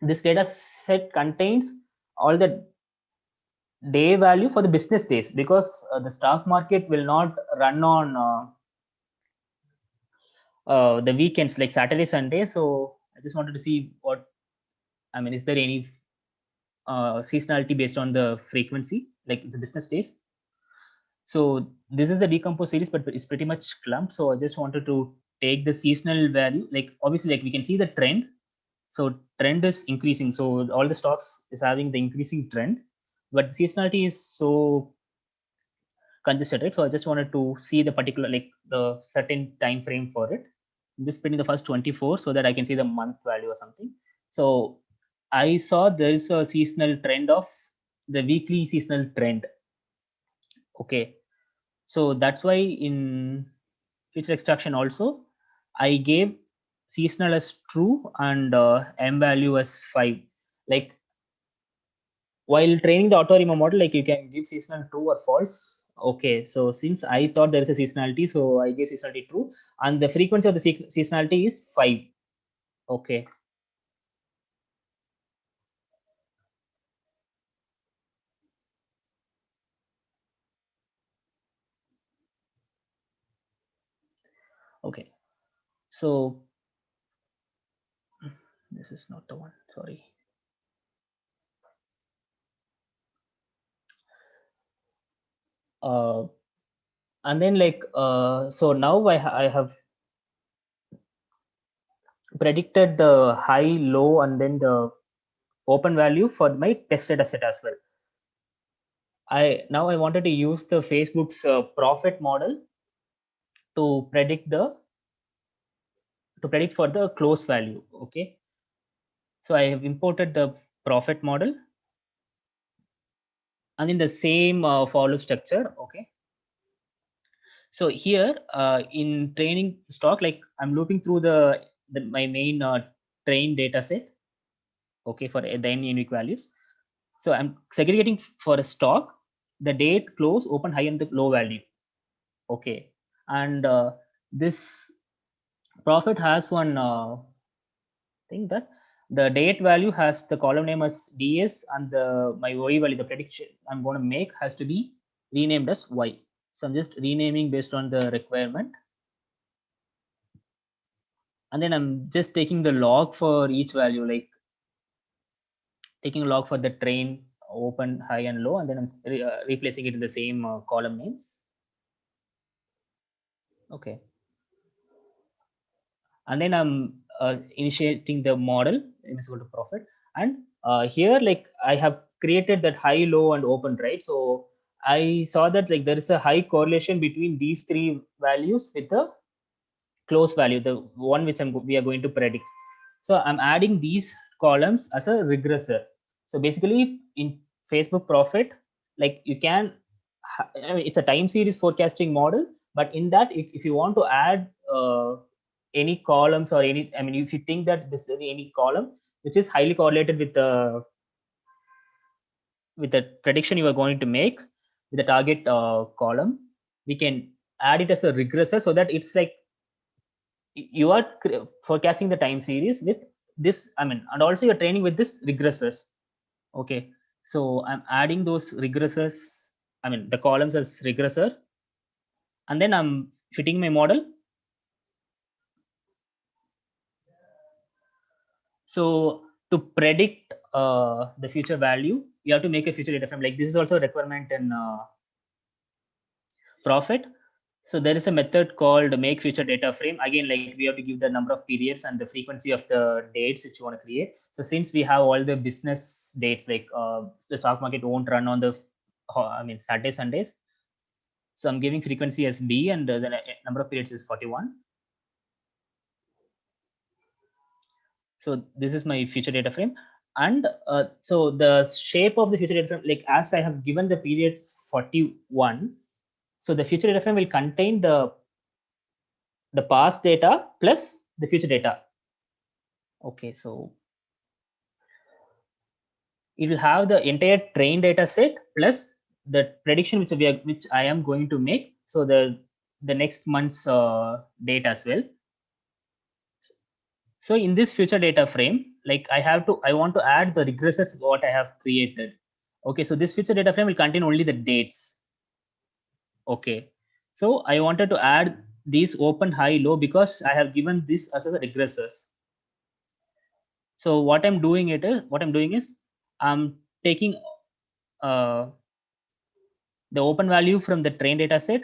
this data set contains all the day value for the business days because the stock market will not run on the weekends like Saturday, Sunday. So I just wanted to see what, I mean, is there any seasonality based on the frequency, like the business days? So this is the decompose series, but it's pretty much clump. So I just wanted to take the seasonal value, like obviously, like we can see the trend. So trend is increasing. So all the stocks is having the increasing trend, but seasonality is so congested, right? So I just wanted to see the particular, like the certain time frame for it. This put in the first 24 so that I can see the month value or something. So I saw there is a seasonal trend of the weekly seasonal trend. Okay, so that's why in feature extraction also I gave seasonal as true and m value as 5. Like while training the auto model, like you can give seasonal true or false. Okay, so since I thought there is a seasonality, so I gave seasonality true, and the frequency of the seasonality is 5. Okay. Okay, so this is not the one, sorry. And then like so now I have predicted the high, low, and then the open value for my test data set as well. Now I wanted to use the Facebook's profit model to predict for the close value. Okay, so I have imported the profit model, and in the same for loop structure. Okay, so here in training stock, like I'm looping through my main train data set. Okay, for the n unique values. So I'm segregating for a stock the date, close, open, high, and the low value. Okay, and this profit has one thing that the date value has the column name as ds, and the my y value, the prediction I'm going to make, has to be renamed as y. So I'm just renaming based on the requirement, and then I'm just taking the log for each value, like taking a log for the train, open, high, and low, and then I'm replacing it in the same column names. Okay, and then I'm initiating the model invisible to profit, and here, like, I have created that high, low, and open, right? So I saw that, like, there is a high correlation between these three values with the close value, the one which we are going to predict. So I'm adding these columns as a regressor. So basically, in Facebook profit, like, you can, I mean, it's a time series forecasting model, but in that, if you want to add any columns or any, I mean, if you think that this is any column which is highly correlated with the prediction you are going to make with the target column, we can add it as a regressor, so that it's like you are forecasting the time series with this, I mean, and also you're training with this regressors. Okay, so I'm adding those regressors, I mean, the columns as regressor, and then I'm fitting my model. So to predict the future value, you have to make a future data frame. Like, this is also a requirement in profit. So there is a method called make future data frame. Again, like, we have to give the number of periods and the frequency of the dates which you want to create. So since we have all the business dates, like the stock market won't run on the I mean, Saturday, Sundays. So I'm giving frequency as B, and the number of periods is 41. So this is my future data frame. And so the shape of the future data frame, like, as I have given the periods 41, so the future data frame will contain the past data plus the future data. Okay, so it will have the entire train data set plus the prediction which I am going to make. So the next month's data as well. So in this future data frame, like, I want to add the regressors what I have created. Okay, so this future data frame will contain only the dates. Okay, so I wanted to add these open, high, low, because I have given this as a regressors. So what I'm doing is I'm taking the open value from the train data set,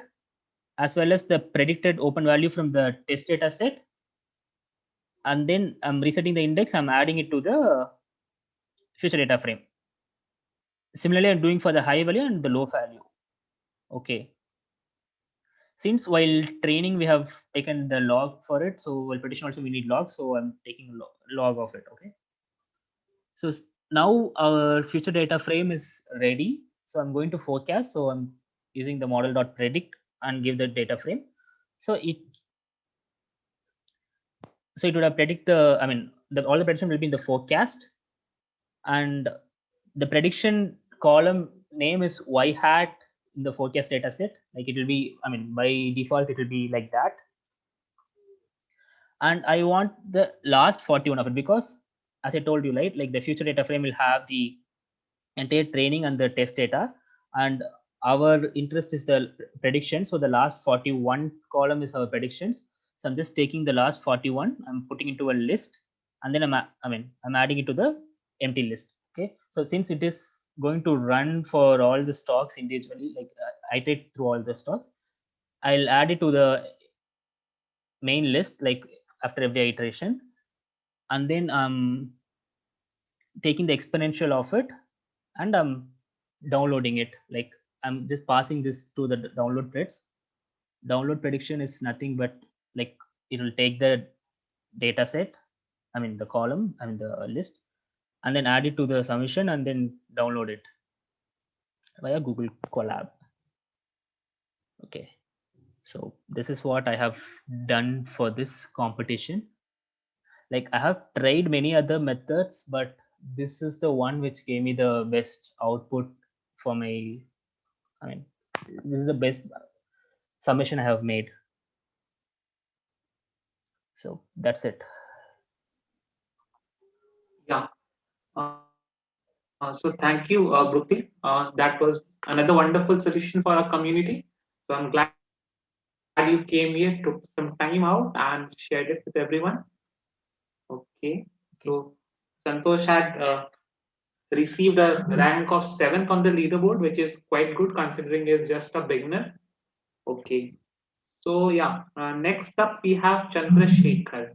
as well as the predicted open value from the test data set, and then I'm resetting the index, I'm adding it to the future data frame. Similarly, I'm doing for the high value and the low value. Okay, since while training we have taken the log for it, so while prediction also we need log, so I'm taking log of it. Okay, so now our future data frame is ready, so I'm going to forecast. So I'm using the model.predict and give the data frame. So it would have predict the, I mean, all the prediction will be in the forecast, and the prediction column name is y hat in the forecast data set. Like, it will be, I mean, by default it will be like that. And I want the last 41 of it, because as I told you, right, like, the future data frame will have the entire training and the test data, and our interest is the prediction. So the last 41 column is our predictions. So I'm just taking the last 41, I'm putting into a list, and then I'm adding it to the empty list. Okay, so since it is going to run for all the stocks individually, like, iterate through all the stocks, I'll add it to the main list, like, after every iteration, and then taking the exponential of it, and I'm downloading it. Like I'm just passing this to the download threads. Download prediction is nothing but like it will take the data set, I mean the column, I mean the list, and then add it to the submission and then download it via Google Colab. Okay, so this is what I have done for this competition. Like I have tried many other methods, but this is the one which gave me the best output for my, I mean, this is the best submission I have made. So that's it. Yeah. So thank you, Brooklyn. That was another wonderful solution for our community. So I'm glad you came here, took some time out, and shared it with everyone. Okay. So Santosh had received a rank of 7th on the leaderboard, which is quite good considering he's just a beginner. Okay. So yeah, next up we have Chandrasekhar.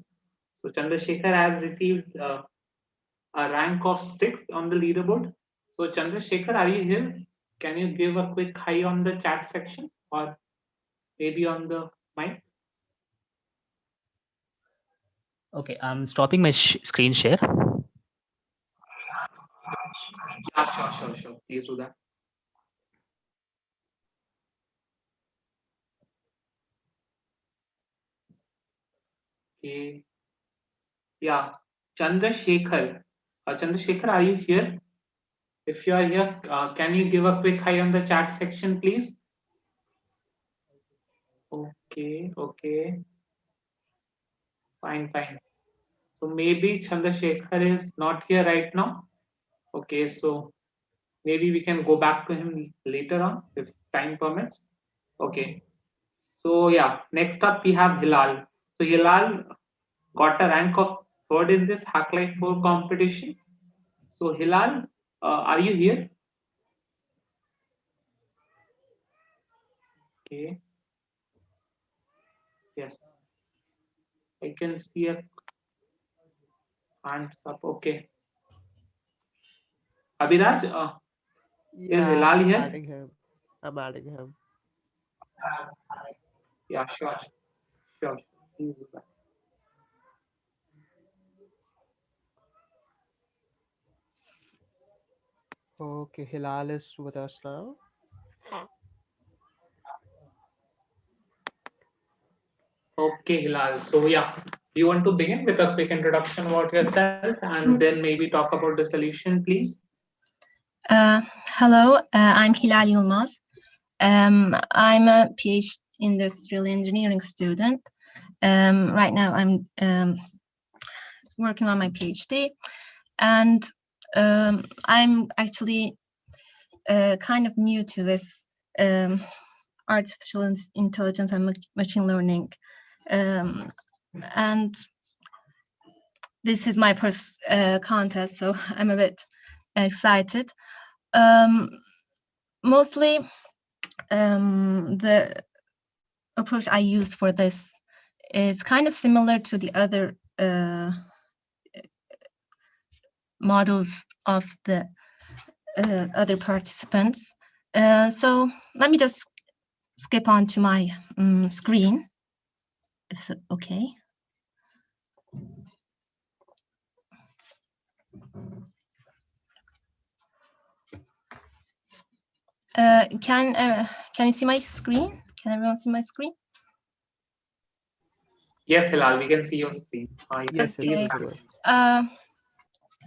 So Chandrasekhar has received a rank of 6th on the leaderboard. So Chandrasekhar, are you here? Can you give a quick hi on the chat section or maybe on the mic? Okay, I'm stopping my screen share. Yeah, sure. Please do that. Okay. Yeah, Chandrasekhar. Chandrasekhar, are you here? If you are here, can you give a quick hi on the chat section, please? Okay. Fine. So maybe Chandrasekhar is not here right now. Okay, so maybe we can go back to him later on if time permits. Okay. So yeah, next up we have Hilal. So Hilal got a rank of 3rd in this HackLive 4 competition. So Hilal, are you here? Okay. Yes, I can see a hands up. Okay. Abhiraj, is Yeah, Hilal I'm here? adding him. I'm adding him. Yeah, sure. Please do that. Okay, Hilal is with us now. Okay, Hilal. So yeah, you want to begin with a quick introduction about yourself and then maybe talk about the solution, please? Hello, I'm Hilal Yılmaz. I'm a PhD industrial engineering student. Right now, I'm working on my PhD, and I'm actually kind of new to this artificial intelligence and machine learning, and this is my first contest, so I'm a bit excited. Mostly, the approach I use for this is kind of similar to the other models of the other participants. So let me just skip on to my screen, if it's okay. Can you see my screen? Can everyone see my screen? Yes, Hilal, we can see your screen. You can Yes, it's please Okay. visible.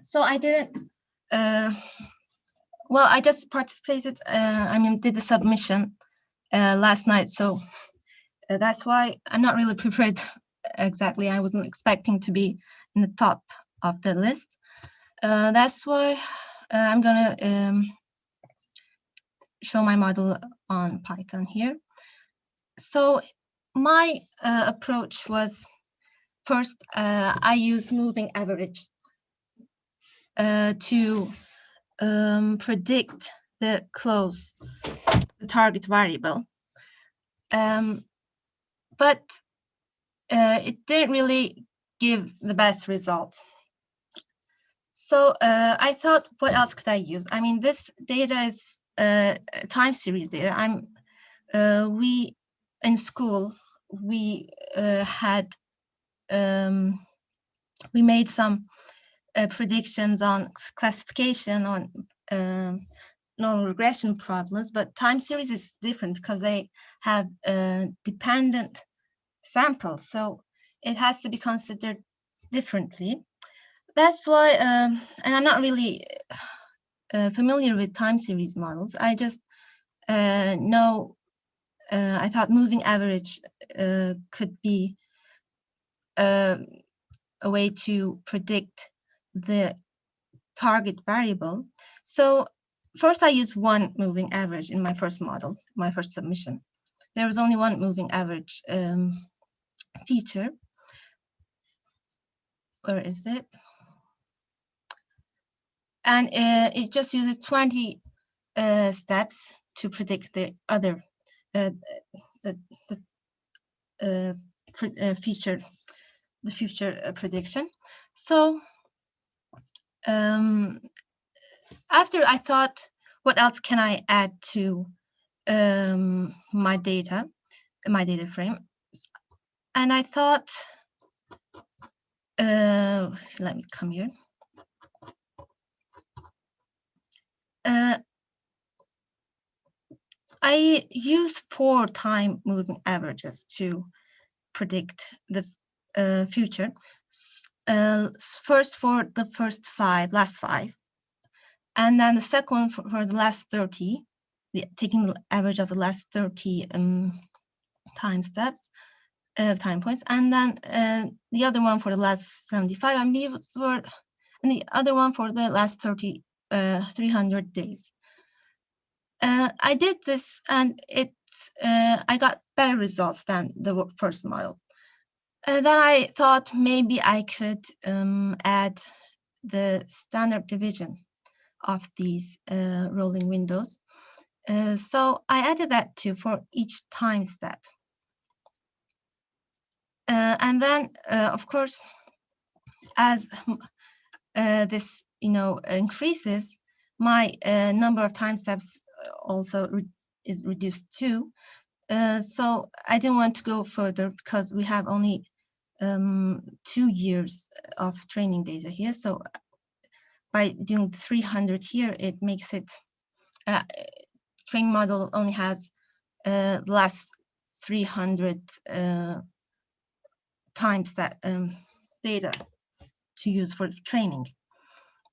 So I didn't. Well, I just participated. Did the submission last night, so that's why I'm not really prepared exactly. I wasn't expecting to be in the top of the list. That's why I'm gonna show my model on Python here. So my approach was first I used moving average to predict the target variable. But it didn't really give the best result. So I thought, what else could I use? I mean, this data is time series data. We in school we had we made some predictions on classification on normal regression problems, but time series is different because they have dependent samples, so it has to be considered differently. That's why, and I'm not really familiar with time series models. I just know, I thought moving average could be a way to predict the target variable. So first I used one moving average in my first model, my first submission. There was only one moving average feature. Where is it? And it just uses 20 steps to predict the other feature, the future prediction. So after I thought, what else can I add to my data frame? And I thought, let me come here. I use 4 time moving averages to predict the future. First for the last five, and then the second one for the last 30, taking the average of the last 30 time steps, time points, and then the other one for the last 75, and the other one for the last 300 days. I did this, and I got better results than the first model. Then I thought maybe I could add the standard deviation of these rolling windows. So I added that too for each time step. And then, of course, as this increases, my number of time steps also is reduced too. So I didn't want to go further because we have only 2 years of training data here. So by doing 300 here, it makes it training model only has the last 300 times that data to use for training.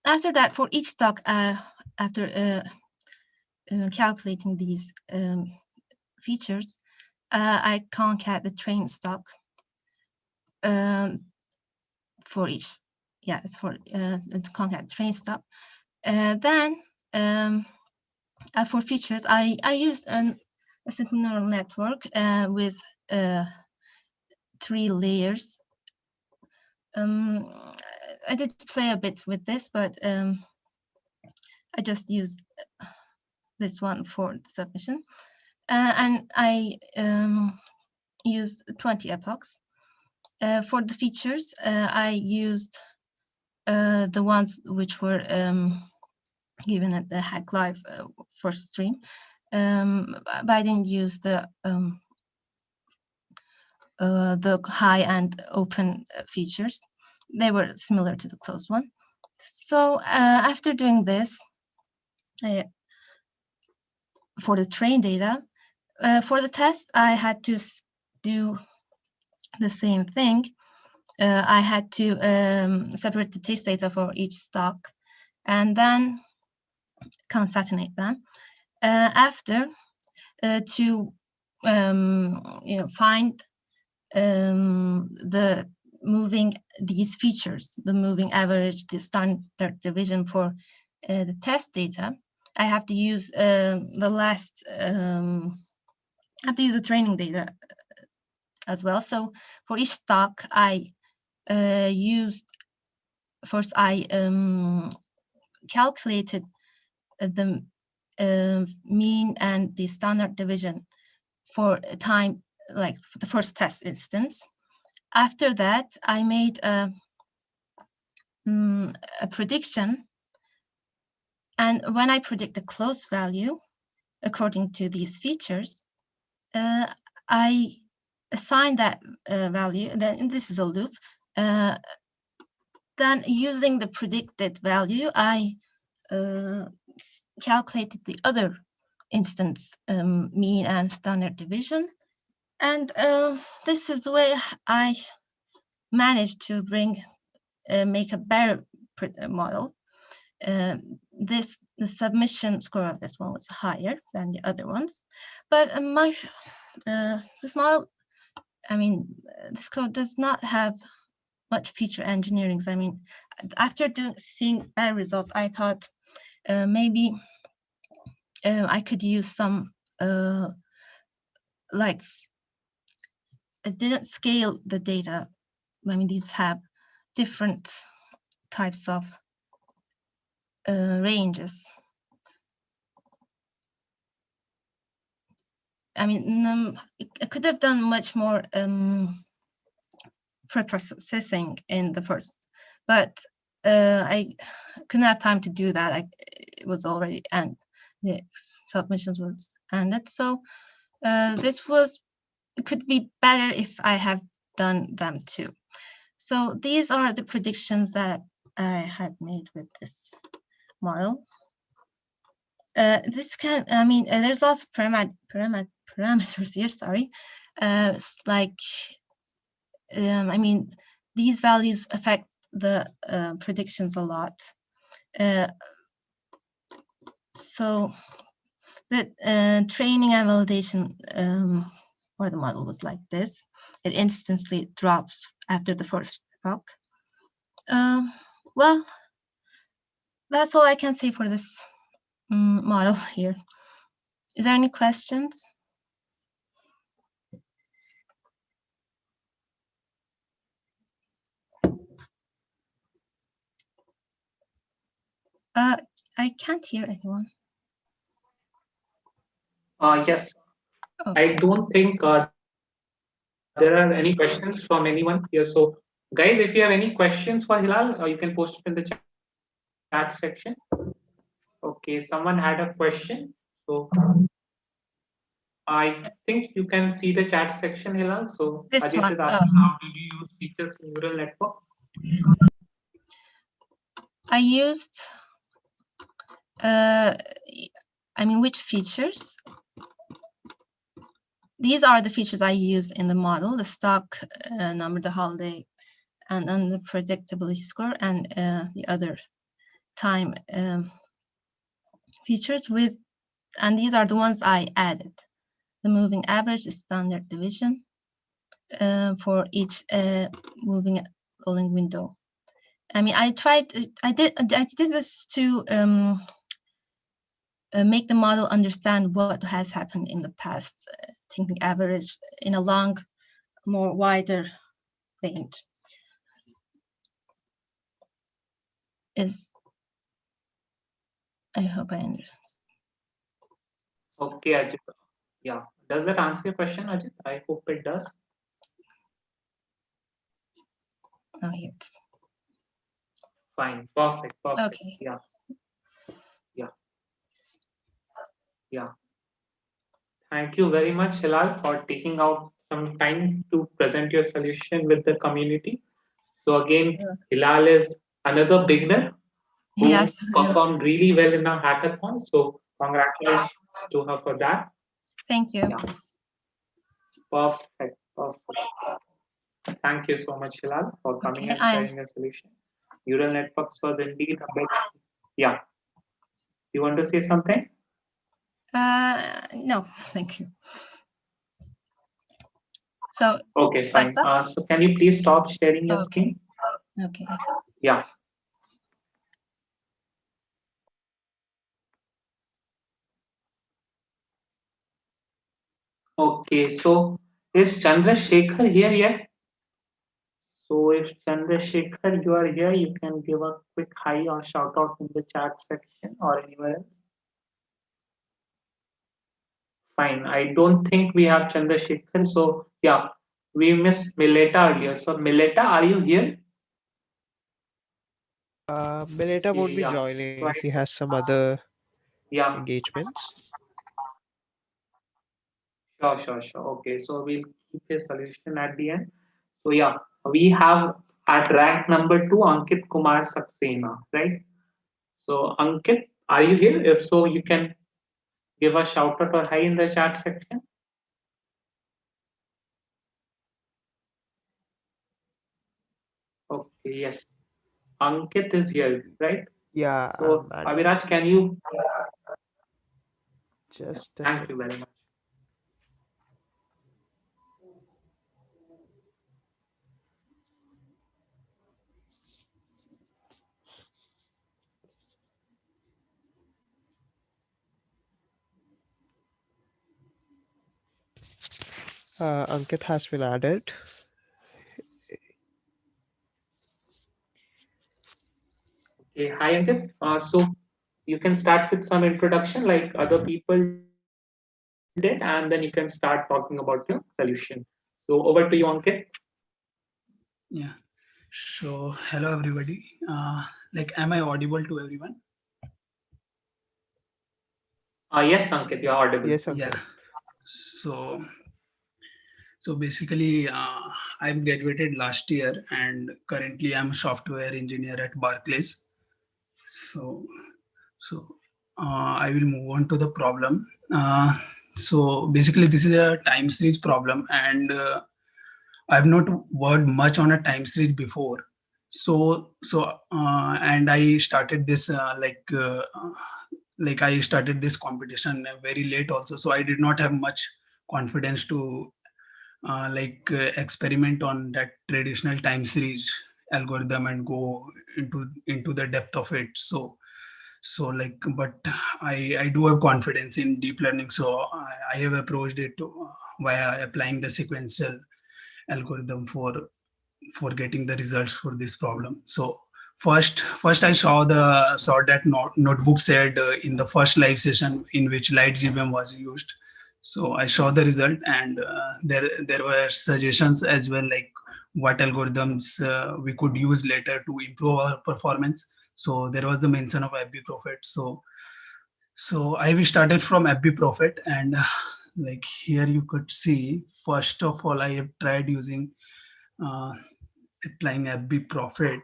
After that, for each stock, after calculating these features, I concat the train stock for each. Yeah, it's for the concat train stock. Then for features, I used a simple neural network with 3 layers. I did play a bit with this, but I just used this one for the submission. And I used 20 epochs. For the features, I used the ones which were given at the HackLive first stream, but I didn't use the high and open features. They were similar to the closed one. So after doing this, for the train data, for the test, I had to do the same thing. I had to separate the test data for each stock and then concatenate them. After, to find these features, the moving average, the standard deviation for the test data, I have to use the training data as well. So for each stock, I calculated the mean and the standard deviation for time, like for the first test instance. After that, I made a prediction, and when I predict the close value, according to these features, I assign that value, then this is a loop. Then using the predicted value, I calculated the other instance mean and standard deviation. And this is the way I managed to make a better model. The submission score of this one was higher than the other ones, but this model, I mean, this code does not have much feature engineering. I mean, after seeing better results, I thought maybe I could use some like it didn't scale the data. I mean, these have different types of ranges. I mean, I could have done much more pre-processing in the first, but I couldn't have time to do that. It was already and the submissions was ended. So this could be better if I have done them too. So these are the predictions that I had made with this model. This can, I mean, there's lots of parameters here, sorry. Like, I mean, these values affect the predictions a lot. So the training and validation for the model was like this. It instantly drops after the first epoch. Well, that's all I can say for this model here. Is there any questions? I can't hear anyone. Yes. Okay. I don't think there are any questions from anyone here. So, guys, if you have any questions for Hilal, you can post it in the chat section. Okay, someone had a question. So, I think you can see the chat section, Hilal. So, Ajit is This one. asking, how did you use features in neural network? I used, I mean, which features? These are the features I use in the model: the stock number, the holiday, and then the predictability score, and the other time features with, and these are the ones I added: the moving average, the standard deviation for each moving rolling window. I mean, I did this to make the model understand what has happened in the past, thinking average in a long, more wider range. I hope I understand. Okay, Ajit. Yeah. Does that answer your question, Ajit? I hope it does. Oh, here it is. Fine. Perfect. Perfect. Okay. Yeah. Yeah. Yeah. Thank you very much, Hilal, for taking out some time to present your solution with the community. So again, Hilal is another beginner who Yes. performed really well in our hackathon. So congratulations to her for that. Thank you. Yeah. Perfect. Perfect. Thank you so much, Hilal, for coming and sharing your solution. Neural networks was indeed a big. Yeah. You want to say something? No, thank you. So okay, fine. So can you please stop sharing your screen? Okay. Yeah. Okay, so is Chandrasekhar here yet? So if Chandrasekhar you are here, you can give a quick hi or shout out in the chat section or anywhere else. Fine. I don't think we have Chandrasekhar. So yeah, we missed Mileta earlier. So Mileta, are you here? Mileta won't be Yeah. joining. So He has some other yeah. engagements. Sure. Okay, so we'll keep his solution at the end. So yeah, we have at rank number 2 Ankit Kumar Saxena, right? So Ankit, are you here? If so, you can give a shout out or hi in the chat section. Okay, yes, Ankit is here, right? Yeah, So Aviraj, can you? just a Thank you second. very much. Ankit has been added. Okay, hi Ankit. So you can start with some introduction like other people did, and then you can start talking about your solution. So over to you, Ankit. Yeah. So hello everybody. Am I audible to everyone? Yes, Ankit, you are audible. Yes, Yeah. Ankit. So basically, I've graduated last year, and currently I'm a software engineer at Barclays. So so I will move on to the problem. So basically, this is a time series problem, and I've not worked much on a time series before. And I started this I started this competition very late also. So I did not have much confidence to experiment on that traditional time series algorithm and go into the depth of it. But I do have confidence in deep learning. So I have approached it via applying the sequential algorithm for getting the results for this problem. So first I saw that notebook said in the first live session in which light GBM was used. So I saw the result, and there were suggestions as well, like what algorithms we could use later to improve our performance. So there was the mention of FB Prophet. So I started from FB Prophet, and here you could see, first of all, I have tried using uh, applying FB Prophet.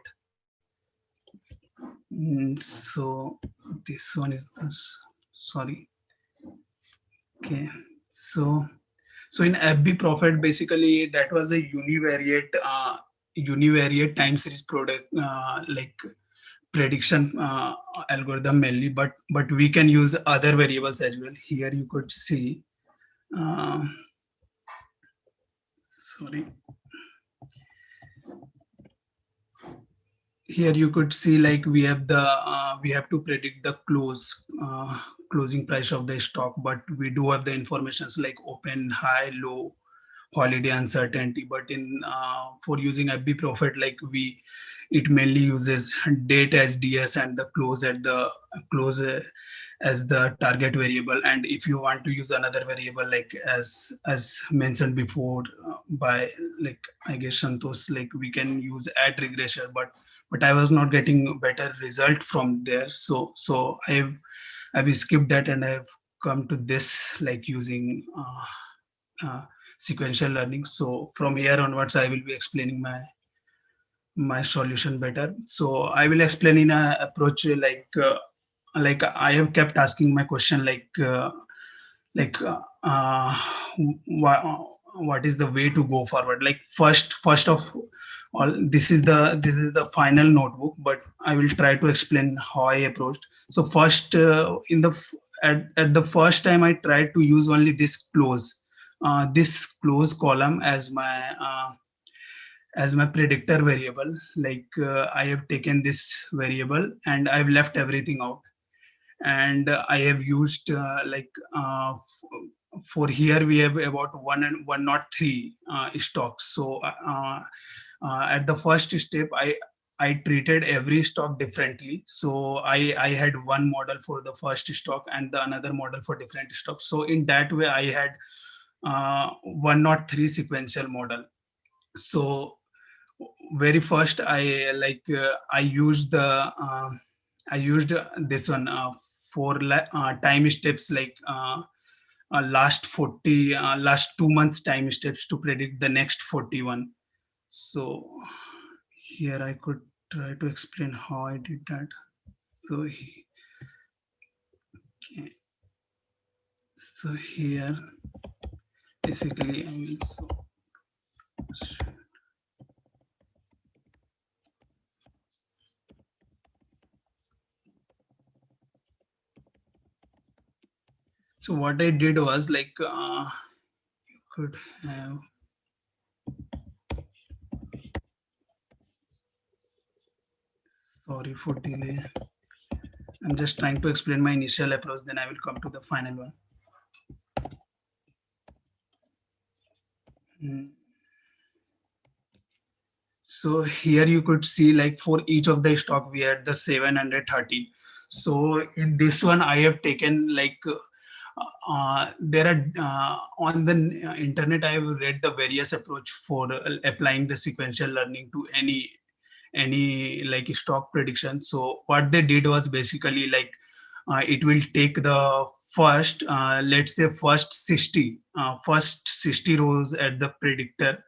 So this one is this. Sorry. Okay. So in FB Prophet, basically that was a univariate time series product prediction algorithm mainly, but we can use other variables as well. Here you could see. Uh, sorry. Here you could see, like, we have to predict the closing price of the stock, but we do have the informations like open, high, low, holiday, uncertainty. But in for using FB Profit, it mainly uses date as DS and the close as the target variable. And if you want to use another variable, like as mentioned before by, like, I guess Santosh, like, we can use add regressor, but I was not getting better result from there. So I've skipped that, and I've come to this, like, using sequential learning. So from here onwards, I will be explaining my solution better. So I will explain in a approach like I have kept asking my question, like uh, what is the way to go forward. Like, first of all, this is the final notebook, but I will try to explain how I approached. So first, at the first time, I tried to use only this close column as my predictor variable. I have taken this variable and I've left everything out, and I have used for here we have about 103 stocks. So at the first step, I treated every stock differently. So I had one model for the first stock and the another model for different stocks. So in that way, I had 103 sequential model. So very first, I used this one for time steps, last 2 months time steps to predict the next 41. So here I could try to explain how I did that. So, okay. So here basically I will so what I did was like you could have, sorry for delay. I'm just trying to explain my initial approach, then I will come to the final one. So here you could see like for each of the stock we had the 713. So in this one I have taken like there are on the internet I have read the various approach for applying the sequential learning to any like stock prediction. So what they did was basically like it will take the first let's say first 60 rows at the predictor,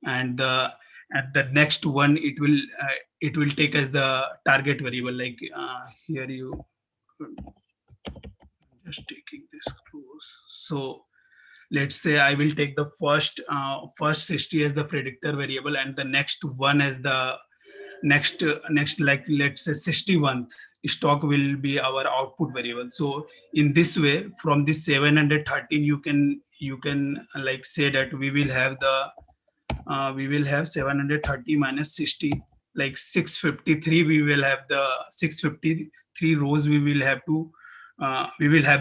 and at the next one it will take as the target variable. Like here you just taking this close. So let's say I will take the first 60 as the predictor variable, and the next one as the next like let's say 61th stock will be our output variable. So in this way, from this 713 you can like say that we will have 730 minus 60, like 653. We will have the 653 rows we will have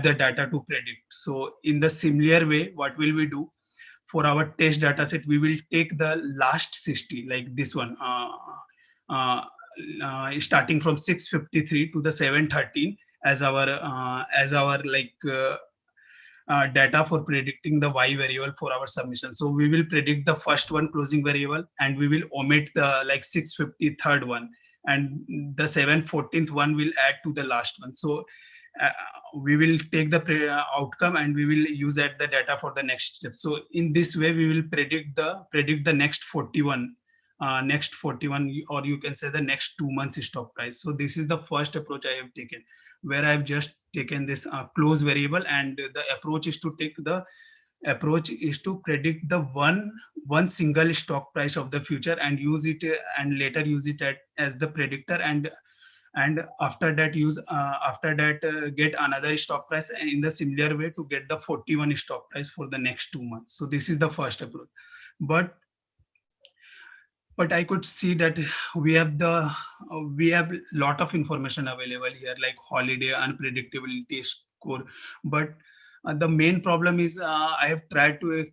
the data to predict. So in the similar way, what will we do for our test data set? We will take the last 60, like this one, uh, starting from 653 to the 713 as our like data for predicting the y variable for our submission. So we will predict the first one closing variable, and we will omit the like 653rd one, and the 714th one will add to the last one. So uh, we will take the outcome and we will use that the data for the next step. So in this way we will predict the next 41 or you can say the next 2 months stock price. So this is the first approach I have taken, where I've just taken this close variable, and the approach is to predict the one single stock price of the future and use it and later use it as the predictor, and after that get another stock price in the similar way to get the 41 stock price for the next 2 months. So this is the first approach. But I could see that we have lot of information available here, like holiday, unpredictability score. But the main problem is I have tried to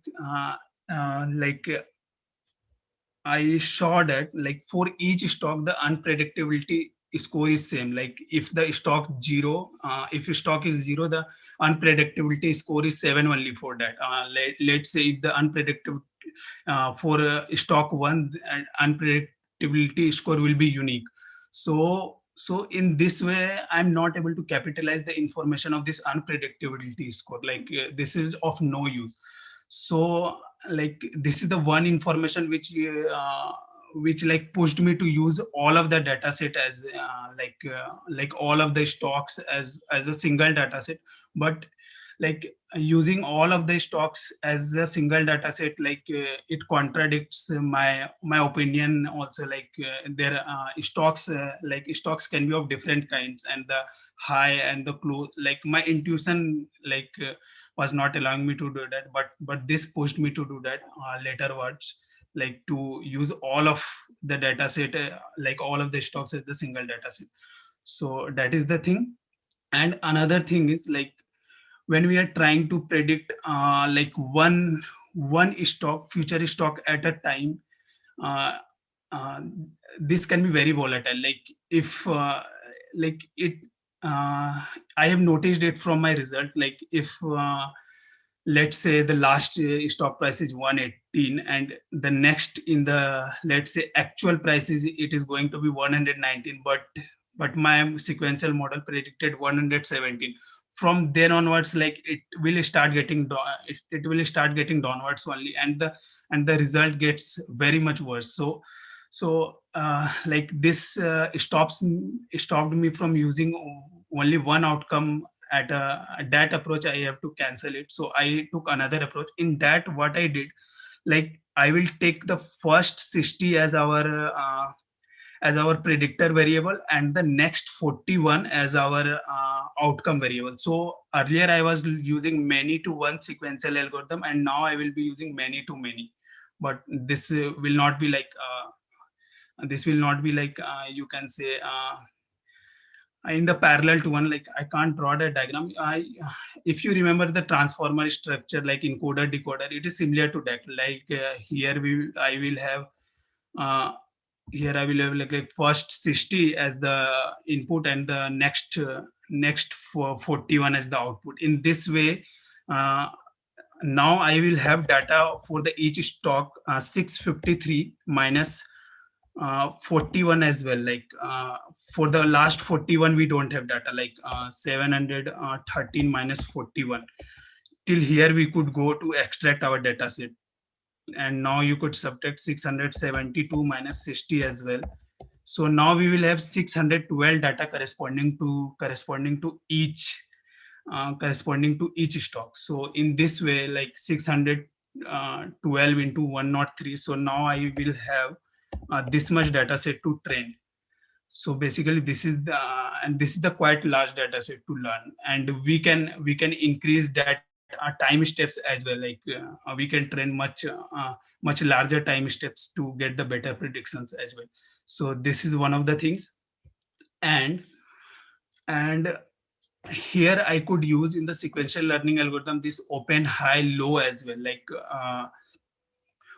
like I saw that like for each stock the unpredictability score is same. Like if the stock if stock is 0, the unpredictability score is 7 only for that. Let's say if the unpredictability for stock 1 and unpredictability score will be unique. So in this way I'm not able to capitalize the information of this unpredictability score. Like this is of no use. So like this is the one information which like pushed me to use all of the data set as like all of the stocks as a single data set. But like using all of the stocks as a single data set, like it contradicts my opinion also. Like there stocks like stocks can be of different kinds, and the high and the close, like my intuition was not allowing me to do that. But this pushed me to do that later words, like to use all of the data set, like all of the stocks as the single data set. So that is the thing. And another thing is like when we are trying to predict like one stock, future stock at a time, uh, uh, this can be very volatile. Like if like it I have noticed it from my result. Like if let's say the last stock price is 118, and the next in the, let's say, actual price is it is going to be 119, but my sequential model predicted 117. from then onwards, like it will start getting downwards only, and the result gets very much worse. So like this stopped me from using only one outcome. At that approach, I have to cancel it, so I took another approach. In that, what I did, like I will take the first 60 as our predictor variable, and the next 41 as our outcome variable. So earlier I was using many to one sequential algorithm, and now I will be using many to many. But will not be like this will not be like you can say in the parallel to one. Like I can't draw the diagram. If you remember the transformer structure, like encoder decoder, it is similar to that. Like here I will have uh, here I will have like first 60 as the input, and the next 41 as the output. In this way, uh, now I will have data for the each stock 653 minus 41 as well. Like for the last 41 we don't have data, like 713 minus 41. Till here we could go to extract our data set, and now you could subtract 672 minus 60 as well. So now we will have 612 data corresponding to each stock. So in this way, like 612 into 103. So now I will have this much data set to train. So basically this is the quite large data set to learn, and we can increase that time steps as well. Like we can train much larger time steps to get the better predictions as well. So this is one of the things. And and here I could use in the sequential learning algorithm this open high low as well. Like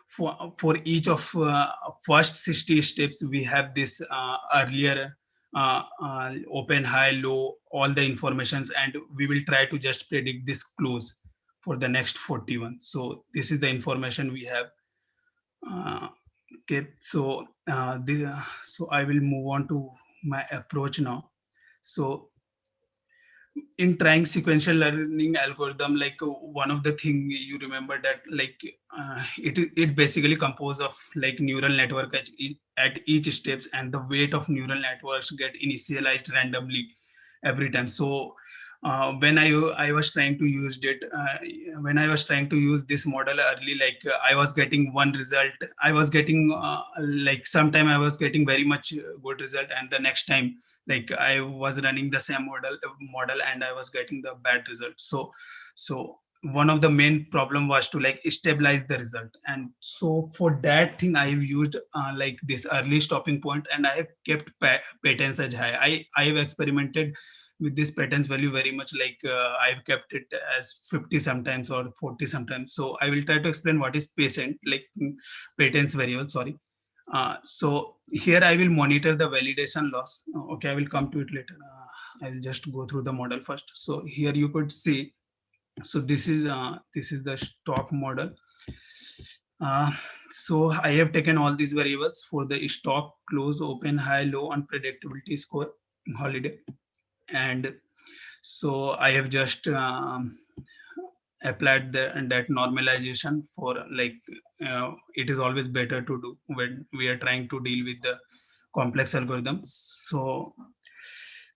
for each of first 60 steps we have this earlier open high low all the informations, and we will try to just predict this close for the next 41. So this is the information we have. Okay, so I will move on to my approach now. So in trying sequential learning algorithm, like one of the thing you remember that like it basically composed of like neural network at each steps, and the weight of neural networks get initialized randomly every time. So when I was trying to use it when I was trying to use this model early, like I was getting one result. I was getting like sometime I was getting very much good result, and the next time like I was running the same model and I was getting the bad result. So one of the main problem was to like stabilize the result, and so for that thing I have used like this early stopping point, and I have kept patterns as high. I have experimented with this patterns value very much. Like I've kept it as 50 sometimes or 40 sometimes. So I will try to explain what is patient, like patterns variable, sorry. So here I will monitor the validation loss. Okay, I will come to it later. I will just go through the model first. So here you could see. So this is the stock model. Uh, so I have taken all these variables for the stock, close, open, high, low, unpredictability score, holiday, and so I have just applied that normalization for like it is always better to do when we are trying to deal with the complex algorithms. So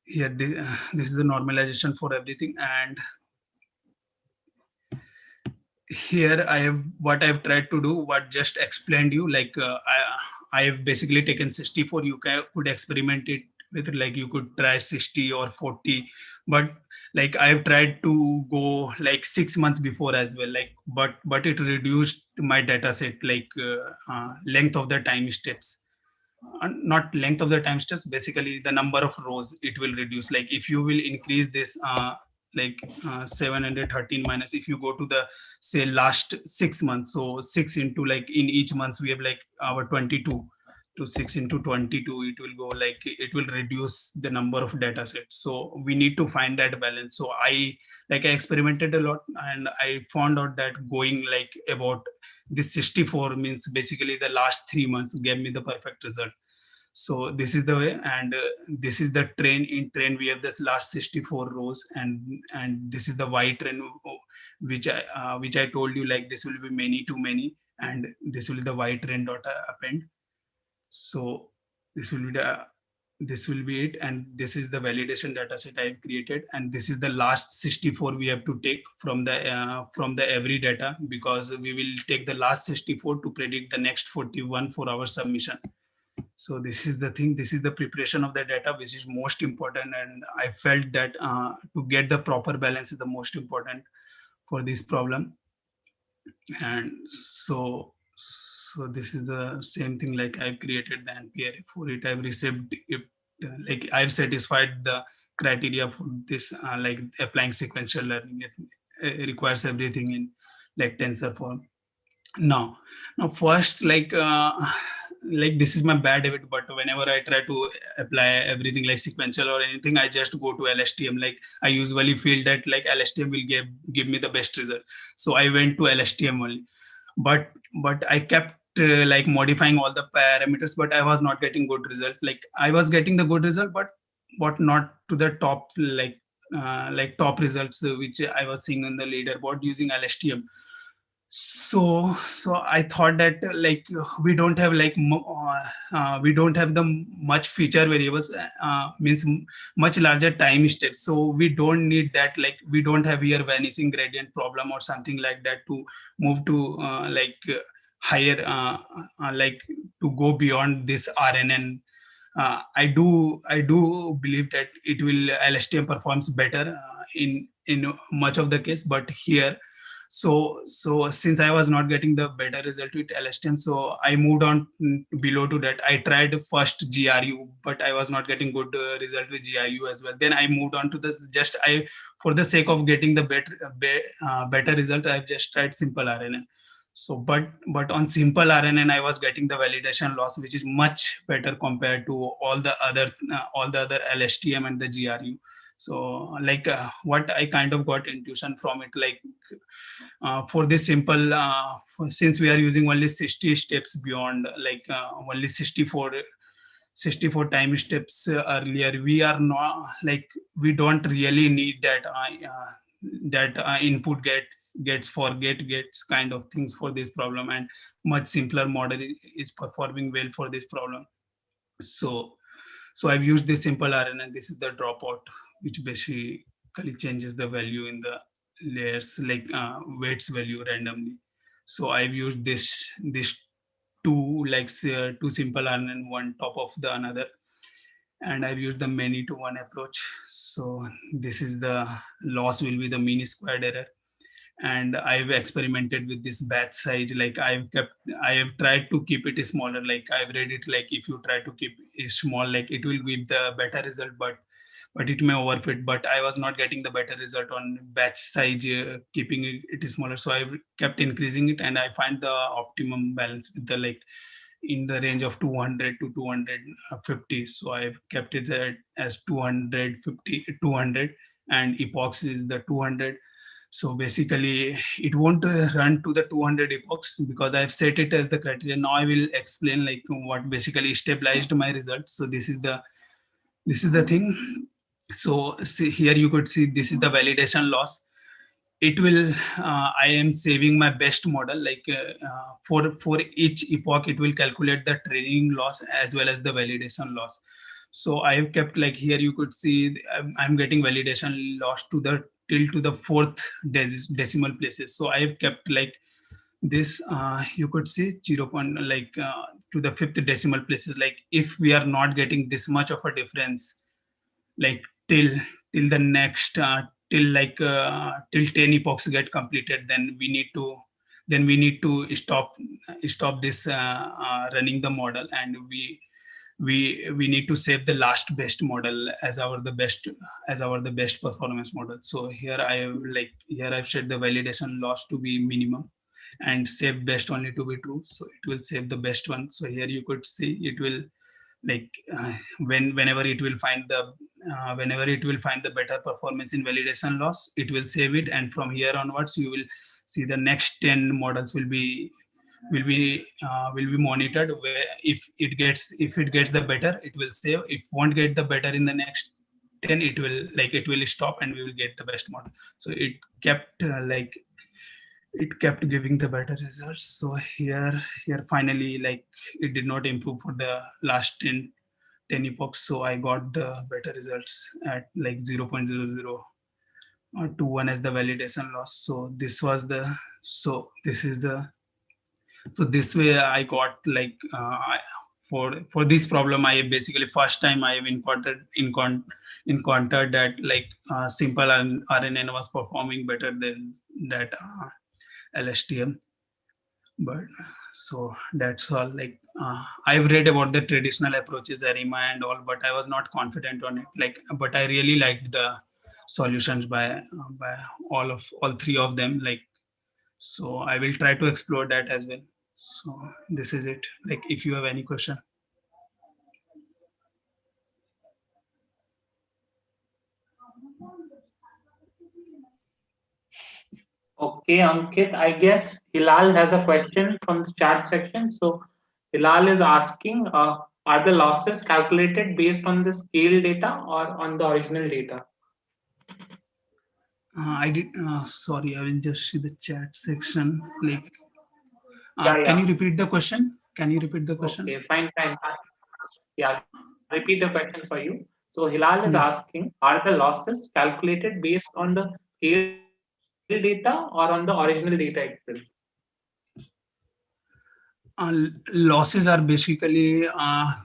here this is the normalization for everything, and here I have what I've tried to do, what just explained you. Like I have basically taken 64. You could experiment it with, like you could try 60 or 40, but like I've tried to go like 6 months before as well. Like but it reduced my data set, like length of the time steps. Not length of the time steps, basically the number of rows it will reduce. Like if you will increase this 713 minus, if you go to the say last 6 months, so 6 into like in each month we have like our 22 to 6 into 22, it will go like it will reduce the number of data sets. So we need to find that balance. So I experimented a lot, and I found out that going like about this 64 means basically the last 3 months gave me the perfect result. So this is the way, and this is the train. In train we have this last 64 rows, and this is the y train, which I told you, like this will be many to many, and this will be the y train dot append. So this will be it, and this is the validation data set I've created, and this is the last 64 we have to take from the every data, because we will take the last 64 to predict the next 41 for our submission. So this is the thing, this is the preparation of the data which is most important, and I felt that to get the proper balance is the most important for this problem. And so this is the same thing, like I've created the npr for it. I've received it, like I've satisfied the criteria for this, like applying sequential learning. It requires everything in like tensor form. Now first, like this is my bad habit, but whenever I try to apply everything like sequential or anything, I just go to lstm. Like I usually feel that like lstm will give me the best result, so I went to lstm only. But I kept like modifying all the parameters, but I was not getting good results. Like I was getting the good result, but not to the top, like top results which I was seeing on the leaderboard using lstm. So I thought that like we don't have like we don't have the much feature variables, means much larger time steps, so we don't need that. Like we don't have here vanishing gradient problem or something like that to move to higher, like to go beyond this rnn. I do believe that it will lstm performs better in much of the case, but here, so since I was not getting the better result with lstm, so I moved on below to that. I tried first gru, but I was not getting good result with gru as well. Then I moved on to the, just I, for the sake of getting the better result, I've just tried simple rnn. So but on simple rnn I was getting the validation loss, which is much better compared to all the other lstm and the gru. So what I kind of got intuition from it, like for this simple, since we are using only 60 steps beyond, only 64 time steps earlier, we are not like, we don't really need that input gets forget gets kind of things for this problem, and much simpler model is performing well for this problem. So I've used this simple rn, and this is the dropout, which basically changes the value in the layers, like weights value randomly. So I've used this two, like two simple rn and one top of the another, and I've used the many to one approach. So this is the loss will be the mean squared error, and I've experimented with this batch size. Like I have tried to keep it smaller. Like I've read it, like if you try to keep it small, like it will give the better result, but it may overfit. But I was not getting the better result on batch size, keeping it smaller. So I kept increasing it, and I find the optimum balance with the, like, in the range of 200 to 250. So I've kept it as 250, 200, and epochs is the 200. So basically it won't run to the 200 epochs because I've set it as the criteria. Now I will explain like what basically stabilized my results. So this is the thing. So see, here you could see this is the validation loss. It will I am saving my best model, like for each epoch it will calculate the training loss as well as the validation loss. So I have kept, like here you could see I'm getting validation loss to the till to the fourth decimal places. So I have kept like this, you could see 0 point, like to the fifth decimal places. Like if we are not getting this much of a difference, like till the next till 10 epochs get completed, then we need to stop this running the model, and we need to save the last best model as our the best performance model. So here I've set the validation loss to be minimum and save best only to be true, so it will save the best one. So here you could see it will, like whenever it will find the better performance in validation loss, it will save it, and from here onwards you will see the next 10 models will be will be monitored. Where if it gets the better, it will save. If won't get the better in the next 10, it will stop and we will get the best model. So kept it kept giving the better results. So here finally, like, it did not improve for the last 10 epochs. So I got the better results at like 0.0021 as the validation loss. So this is the so this way I got for this problem, I basically first time I have encountered that simple RNN was performing better than that LSTM. But so that's all. I've read about the traditional approaches, arima and all, but I was not confident on it. But I really liked the solutions by all three of them. So I will try to explore that as well. So this is it. Like, if you have any question. Okay, Ankit, I guess Hilal has a question from the chat section. So Hilal is asking, are the losses calculated based on the scale data or on the original data? I did. Sorry, I will just see the chat section. Yeah, Can yeah. you repeat the question? Can you repeat the question? Okay, fine, fine. Yeah, repeat the question for you. So Hilal is asking, Yeah. are the losses calculated based on the scale data or on the original data itself? Losses are basically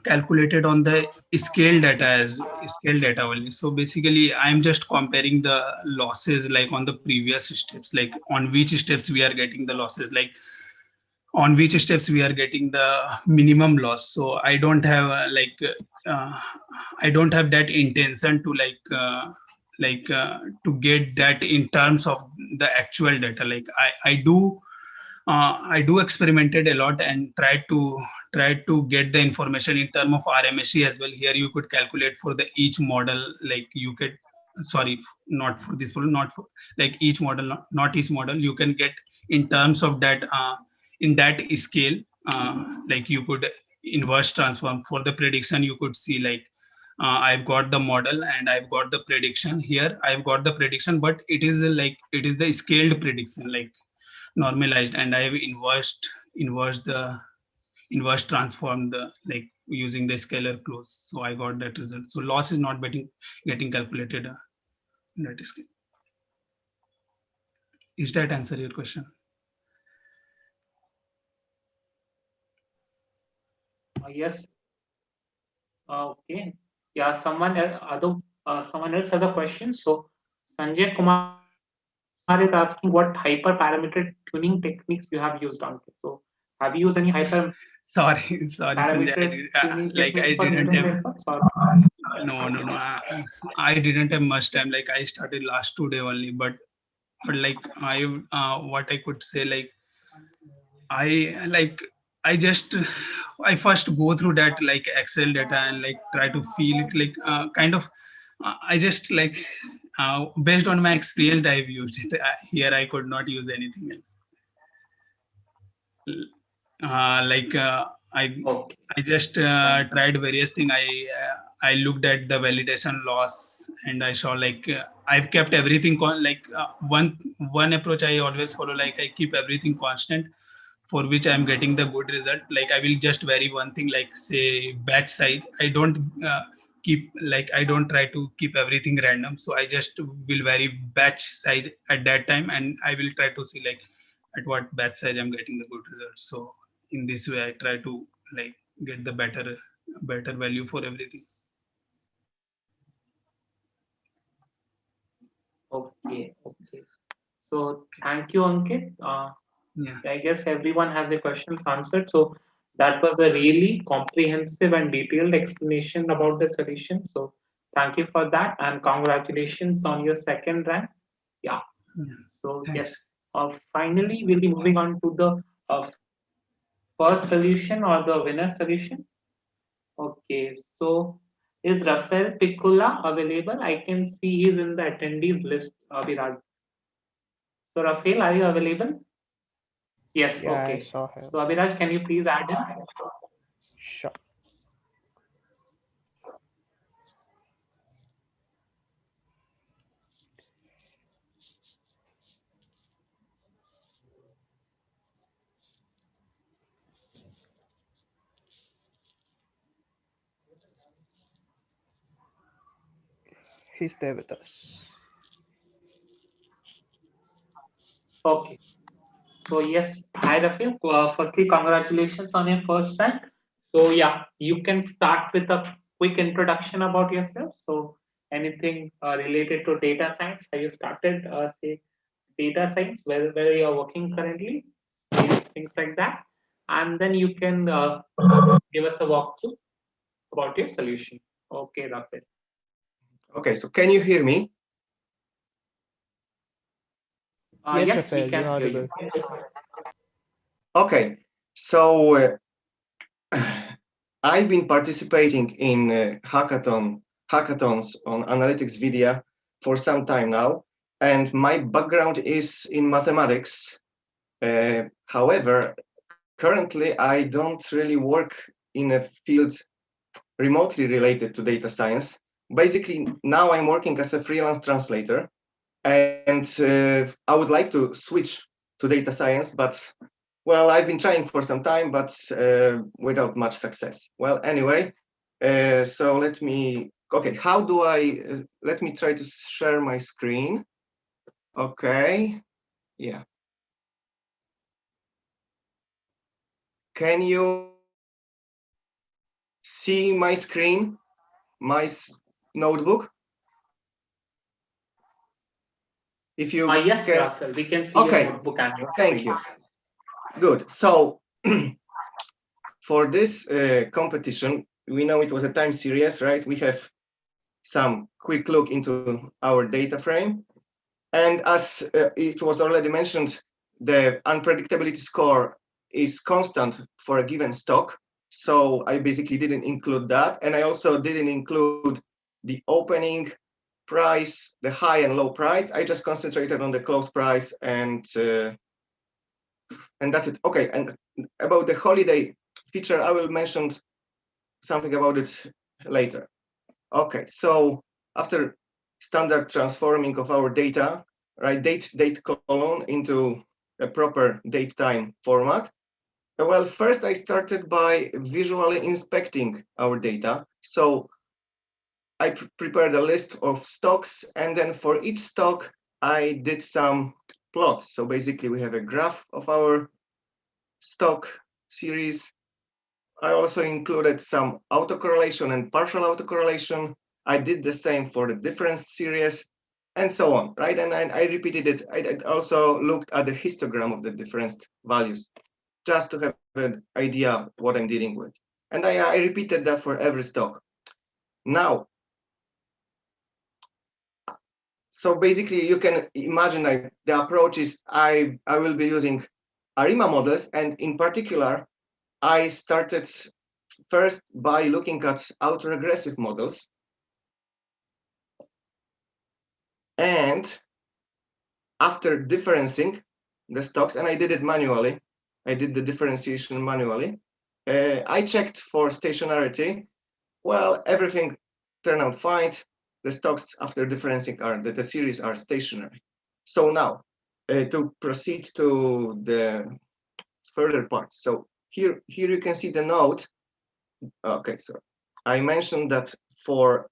calculated on the scale data only. So basically, I'm just comparing the losses like on the previous steps, like on which steps we are getting the losses, like on which steps we are getting the minimum loss. So uh, I don't have that intention to to get that in terms of the actual data. I do experimented a lot and try to get the information in terms of RMSE as well. Here you could calculate for the each model, like you could, sorry, not for this model, not for like each model, not each model. You can get in terms of that in that scale. Like you could inverse transform for the prediction. You could see I've got the model and I've got the prediction. Here I've got the prediction, but it is the scaled prediction, like normalized, and I have inverse transformed using the scalar close. So I got that result. So loss is not getting calculated in that scale. Is that answer your question? Yes. Okay. Yeah. Someone else has a question. So Sanjay Kumar is asking what hyperparameter tuning techniques you have used, Ankit. So have you used any Sorry, Sanjay. hyperparameter tuning techniques I for neural didn't have. networks? Or No. I didn't have much time. Like, I started last 2 day only, but what I could say, I like I just I first go through that like Excel data and like try to feel it kind of I just based on my experience I've used it. Here I could not use anything else. Like I just Fine. tried various things. I looked at the validation loss and I saw I've kept everything one approach I always follow, like I keep everything constant, for which I'm getting the good result. Like I will just vary one thing, like say batch size. I don't I don't try to keep everything random. So I just will vary batch size at that time, and I will try to see at what batch size I'm getting the good results. So in this way, I try to like get the better value for everything. Okay. Okay. So thank you, Ankit. Yeah. I guess everyone has their questions answered. So that was a really comprehensive and detailed explanation about the solution. So thank you for that, and congratulations on your second rank. Yeah. Yeah. So yes. Thanks. Finally, we'll be moving on to the first solution or the winner solution. Okay. So is Rafael Piccola available? I can see he's in the attendees list, Viraj. So Rafael, are you available? Yes, Yeah, I okay. saw him. So Abhiraj, can you please add in? Sure. He's there with us. Okay. So yes, hi Rafael. Firstly, congratulations on your first rank. So yeah, you can start with a quick introduction about yourself. So anything related to data science? Have you started, say, data science? Where you are working currently? Things like that, and then you can give us a walkthrough about your solution. Okay, Rafael. Okay, so can you hear me? Yes, Yes, we Rafael, you're can hear you. audible. Okay, so I've been participating in hackathons on analytics video for some time now, and my background is in mathematics. However, currently I don't really work in a field remotely related to data science. Basically, now I'm working as a freelance translator, and I would like to switch to data science, but well, I've been trying for some time, but without much success. Well, anyway, so okay, how do let me try to share my screen. Okay, yeah. Can you see my screen, my notebook? If you Yes, can, Rafael, we can see your okay, notebook and your thank screen. you. Good. So for this competition, we know it was a time series, right? We have some quick look into our data frame. And as it was already mentioned, the unpredictability score is constant for a given stock. So I basically didn't include that. And I also didn't include the opening price, the high and low price. I just concentrated on the close price and that's it. Okay, and about the holiday feature, I will mention something about it later. Okay, so after standard transforming of our data, right, date column into a proper date time format. Well, first I started by visually inspecting our data. So I prepared a list of stocks, and then for each stock, I did some plots. So basically, we have a graph of our stock series. I also included some autocorrelation and partial autocorrelation. I did the same for the difference series and so on, right? And I repeated it. I also looked at the histogram of the different values just to have an idea what I'm dealing with. And I repeated that for every stock. Now, so basically you can imagine like the approach is I will be using ARIMA models, and in particular, I started first by looking at autoregressive models. And after differencing the stocks, and I did it manually, I did the differentiation manually, I checked for stationarity. Well, everything turned out fine. The stocks after differencing the series are stationary. So now, to proceed to the further parts. So here you can see the node. Okay, so I mentioned that for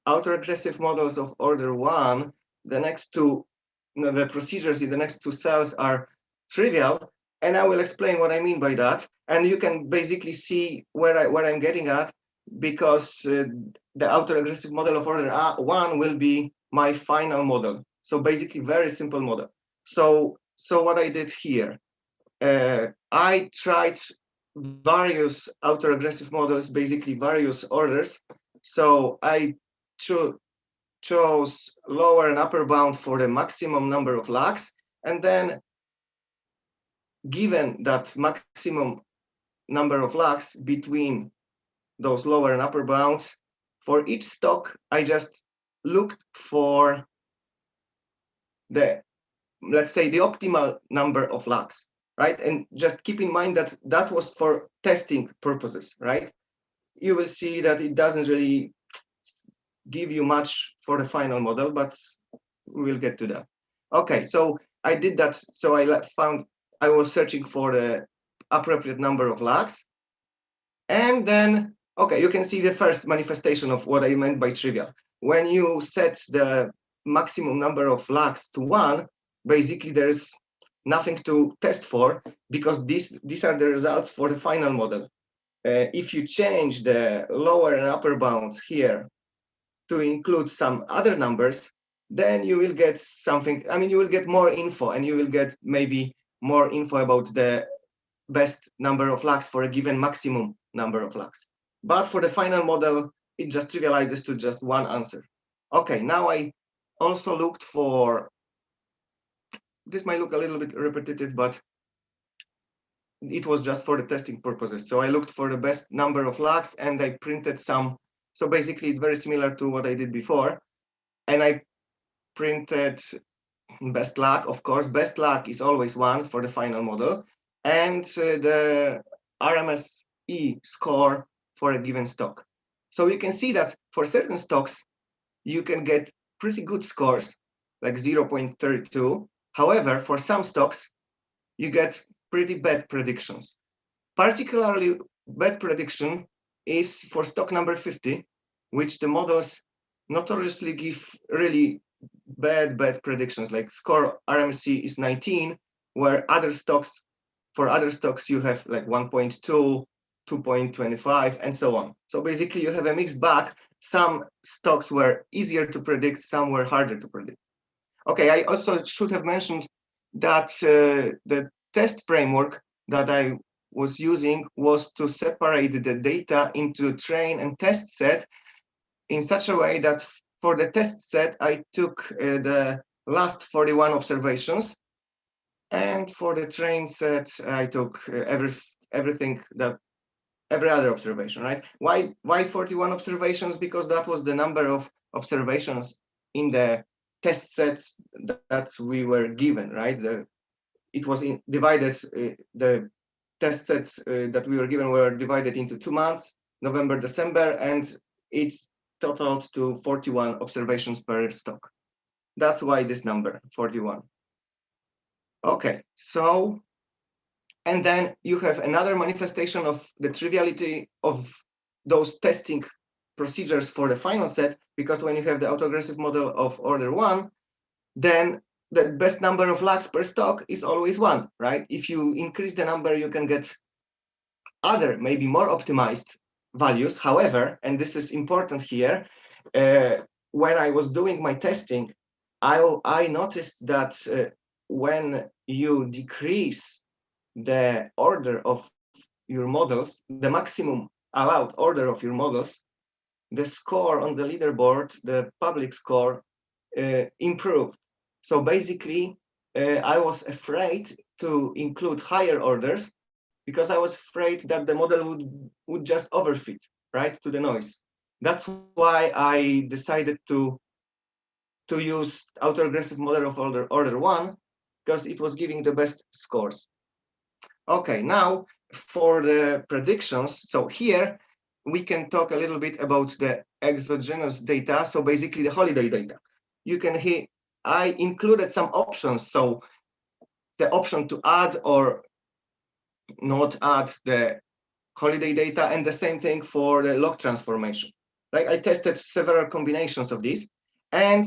autoregressive models of order one, the next two, the procedures in the next two cells are trivial, and I will explain what I mean by that. And you can basically see where I'm getting at, because the autoregressive model of order one will be my final model. So basically, very simple model. So what I did here, I tried various autoregressive models, basically various orders. So I chose lower and upper bound for the maximum number of lags. And then given that maximum number of lags between those lower and upper bounds, for each stock, I just looked for the, let's say, the optimal number of lags. right? And just keep in mind that that was for testing purposes, right? You will see that it doesn't really give you much for the final model, but we will get to that. Okay, so I did that. So I was searching for the appropriate number of lags. And then, okay, you can see the first manifestation of what I meant by trivial. When you set the maximum number of lags to 1, basically there's nothing to test for, because these are the results for the final model. If you change the lower and upper bounds here to include some other numbers, then you will get something. I mean, you will get more info, and you will get maybe more info about the best number of lags for a given maximum number of lags. But for the final model, it just trivializes to just one answer. Okay, now I also looked for, this might look a little bit repetitive, but it was just for the testing purposes. So I looked for the best number of lags, and I printed some. So basically, it's very similar to what I did before. And I printed best lag, of course. Best lag is always 1 for the final model. And the RMSE score for a given stock. So you can see that for certain stocks, you can get pretty good scores, like 0.32. However, for some stocks, you get pretty bad predictions. Particularly bad prediction is for stock number 50, which the models notoriously give really bad predictions. Like score RMC is 19, where for other stocks you have like 1.2, 2.25, and so on. So basically you have a mixed bag. Some stocks were easier to predict, some were harder to predict. Okay, I also should have mentioned that the test framework that I was using was to separate the data into train and test set in such a way that for the test set, I took the last 41 observations, and for the train set, I took everything that every other observation, right? Why 41 observations? Because that was the number of observations in the test sets that we were given, right? It was divided, the test sets that we were given were divided into 2 months, November, December, and it's totaled to 41 observations per stock. That's why this number, 41. Okay, so, and then you have another manifestation of the triviality of those testing procedures for the final set, because when you have the autoaggressive model of order 1, then the best number of lags per stock is always 1, right? If you increase the number, you can get other, maybe more optimized values. However, and this is important here, when I was doing my testing, I noticed that when you decrease the order of your models, the maximum allowed order of your models, the score on the leaderboard, the public score, improved. So basically, I was afraid to include higher orders because I was afraid that the model would just overfit, right, to the noise. That's why I decided to use autoaggressive model of order 1, because it was giving the best scores. Okay, now for the predictions. So here we can talk a little bit about the exogenous data. So basically the holiday data. You can hear, I included some options. So the option to add or not add the holiday data, and the same thing for the log transformation. Like I tested several combinations of these, and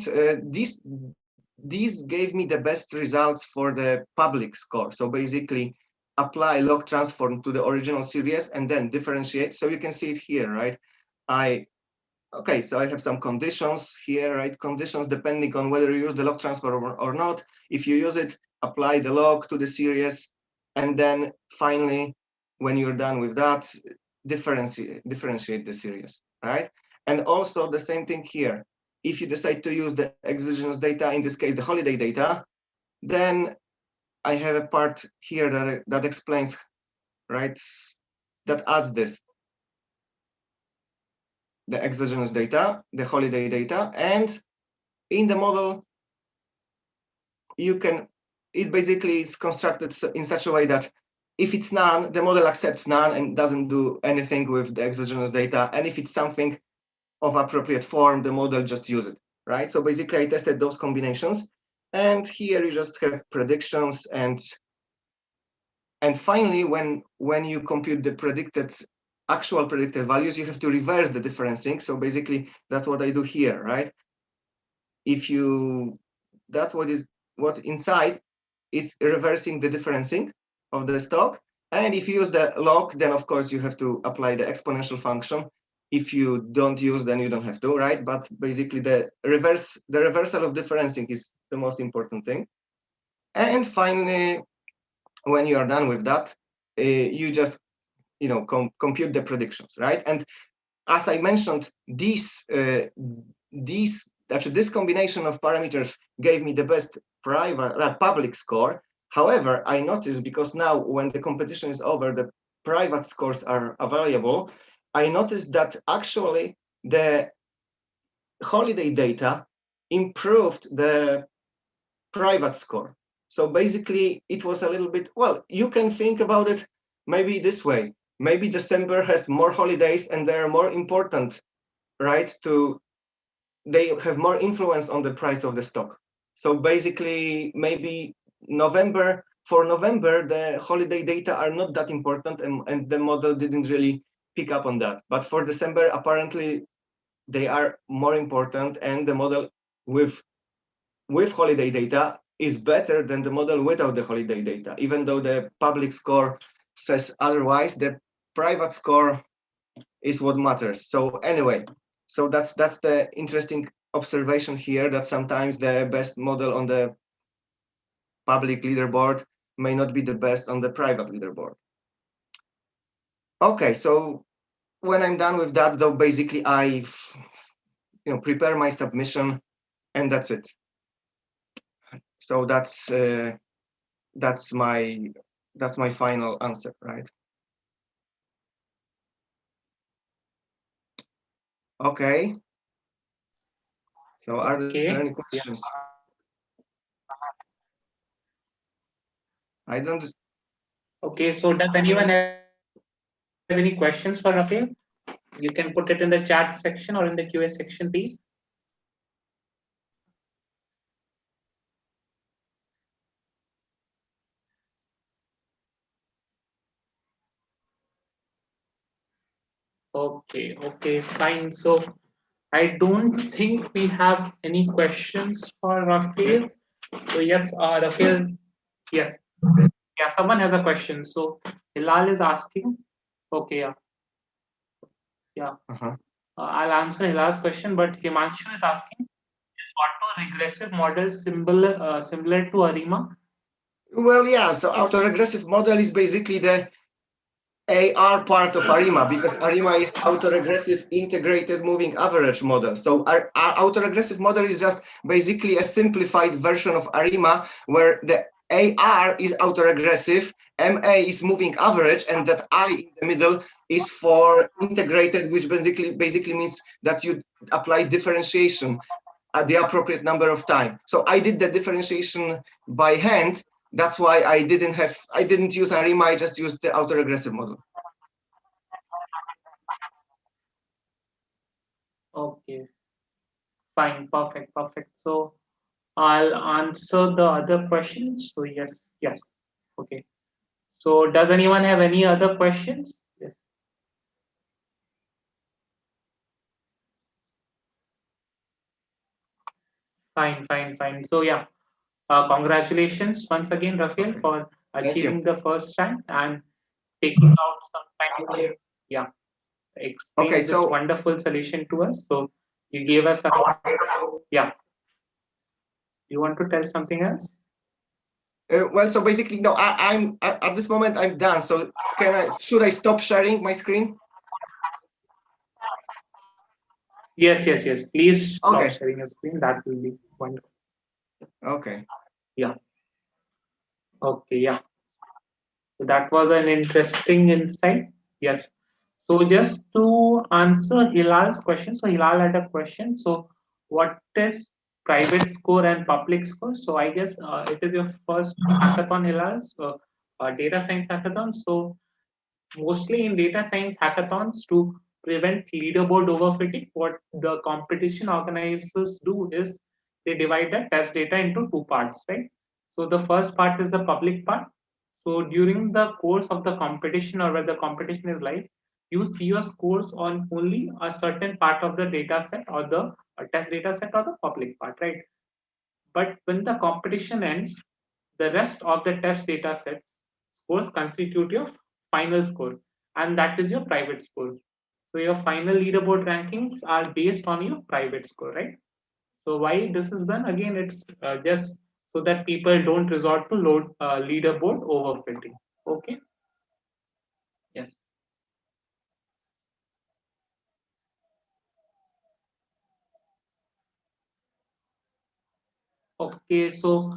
these gave me the best results for the public score. So basically apply log transform to the original series and then differentiate. So you can see it here, right? Okay, so I have some conditions here, right? Conditions depending on whether you use the log transform or not. If you use it, apply the log to the series, and then finally, when you're done with that, differentiate the series, right? And also the same thing here. If you decide to use the exogenous data, in this case, the holiday data, then I have a part here that explains, right, that adds this, the exogenous data, the holiday data, and in the model, you can it basically is constructed in such a way that if it's none, the model accepts none and doesn't do anything with the exogenous data. And if it's something of appropriate form, the model just use it, right? So basically I tested those combinations, and here you just have predictions, and finally when you compute the actual predicted values, you have to reverse the differencing. So basically that's what I do here, right? That's what's inside. It's reversing the differencing of the stock. And if you use the log, then of course you have to apply the exponential function. If you don't use, then you don't have to, right? But basically the reversal of differencing is the most important thing. And finally, when you are done with that, you just compute the predictions, right? And as I mentioned, this combination of parameters gave me the best public score. However, I noticed, because now when the competition is over, the private scores are available. I noticed that actually the holiday data improved the private score. So basically it was a little bit, well, you can think about it maybe this way. Maybe December has more holidays and they're more important, right? They have more influence on the price of the stock. So basically maybe for November, the holiday data are not that important, and the model didn't really pick up on that. But for December, apparently they are more important, and the model with holiday data is better than the model without the holiday data. Even though the public score says otherwise, the private score is what matters. So anyway, so that's the interesting observation here, that sometimes the best model on the public leaderboard may not be the best on the private leaderboard. Okay, so when I'm done with that, though, basically I prepare my submission, and that's it. So that's my final answer, right? Okay. So are there any questions? I don't. Okay, so does anyone have any questions for Rafael? You can put it in the chat section or in the QA section, please. Okay, fine. So I don't think we have any questions for Rafael. So yes, Rafael, yes. Yeah, someone has a question. So Hilal is asking. Okay, yeah. I'll answer Hilal's question, but Himanshu is asking, is auto-regressive model similar to ARIMA? Well, yeah. So autoregressive model is basically the AR part of ARIMA, because ARIMA is autoregressive integrated moving average model. So our autoregressive model is just basically a simplified version of ARIMA, where the AR is autoregressive, MA is moving average, and that I in the middle is for integrated, which basically means that you apply differentiation at the appropriate number of time. So I did the differentiation by hand. That's why I didn't use ARIMA, I just used the autoregressive model. Okay, fine, perfect. So I'll answer the other questions. So yes. Okay. So does anyone have any other questions? Yes. Fine. So yeah, congratulations once again, Rafael, for achieving the first rank and taking out some time to explain this wonderful solution to us. So you gave us you want to tell something else? Well, so basically, no, I'm at this moment I'm done. So should I stop sharing my screen? Yes. Please stop sharing your screen. That will be wonderful. Okay. Yeah. Okay. Yeah. So that was an interesting insight. Yes. So just to answer Hilal's question, so Hilal had a question. So what is private score and public score. So I guess it is your first hackathon, Hilal. So data science hackathon. So mostly in data science hackathons, to prevent leaderboard overfitting, what the competition organizers do is they divide the test data into two parts, right? So the first part is the public part. So during the course of the competition or where the competition is live, you see your scores on only a certain part of the data set or the test data set or the public part, right? But when the competition ends, the rest of the test data set scores constitute your final score, and that is your private score. So your final leaderboard rankings are based on your private score, right? So why this is done? Again, it's just so that people don't resort to load leaderboard overfitting. Okay. Yes. Okay, so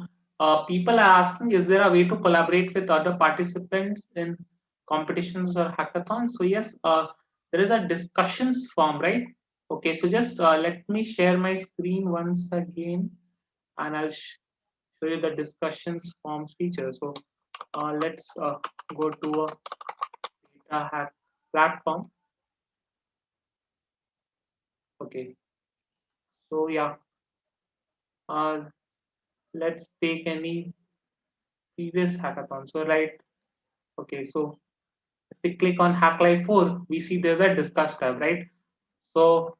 people are asking, is there a way to collaborate with other participants in competitions or hackathons? So yes, there is a discussions form, right? Okay, so just let me share my screen once again, and I'll show you the discussions forms feature. So let's go to a data hack platform. Okay, so yeah, uh, let's take any previous hackathon. So right, okay, so if we click on HackLive 4, we see there's a discuss tab, right? So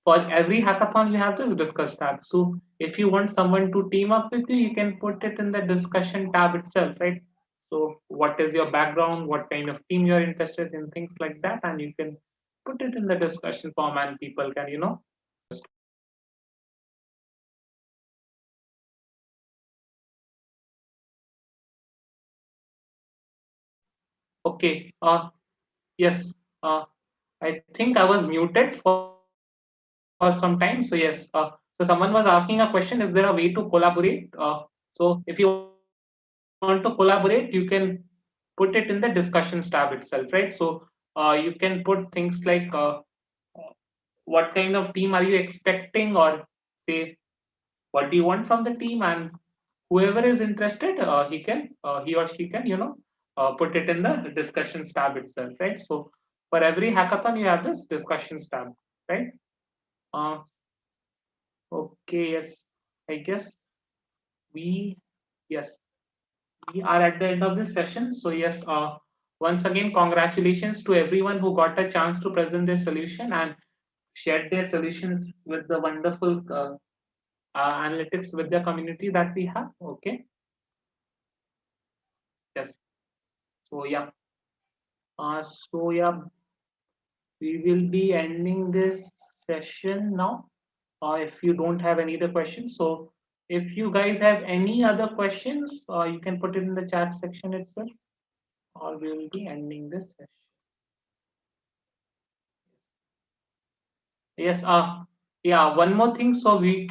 for every hackathon, you have this discuss tab. So if you want someone to team up with you, you can put it in the discussion tab itself, right? So what is your background, what kind of team you're interested in, things like that, and you can put it in the discussion form and people can, okay. Yes, I think I was muted for some time. So yes, so someone was asking a question: is there a way to collaborate? So if you want to collaborate, you can put it in the discussions tab itself, right? So you can put things like what kind of team are you expecting, or say what do you want from the team, and whoever is interested, he or she can, put it in the discussions tab itself, right? So for every hackathon, you have this discussions tab, right? Uh, okay, yes, I guess we, yes, we are at the end of this session. So yes, once again, congratulations to everyone who got a chance to present their solution and shared their solutions with the wonderful analytics with the community that we have. Okay, yes. So yeah, we will be ending this session now. If you don't have any other questions, so if you guys have any other questions, you can put it in the chat section itself, or we will be ending this session. Yes, yeah, one more thing. So we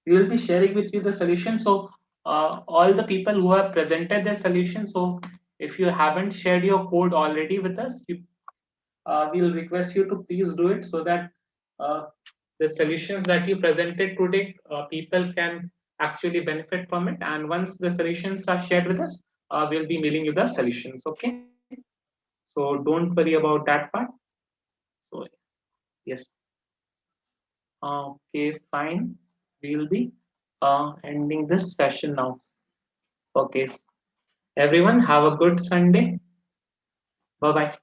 will be sharing with you the solution. So all the people who have presented their solution. So if you haven't shared your code already with us, we'll request you to please do it so that uh, the solutions that you presented today, people can actually benefit from it. And once the solutions are shared with us, we'll be mailing you the solutions. Okay. So don't worry about that part. So yes. Okay, fine. We'll be ending this session now. Okay. Everyone, have a good Sunday. Bye bye.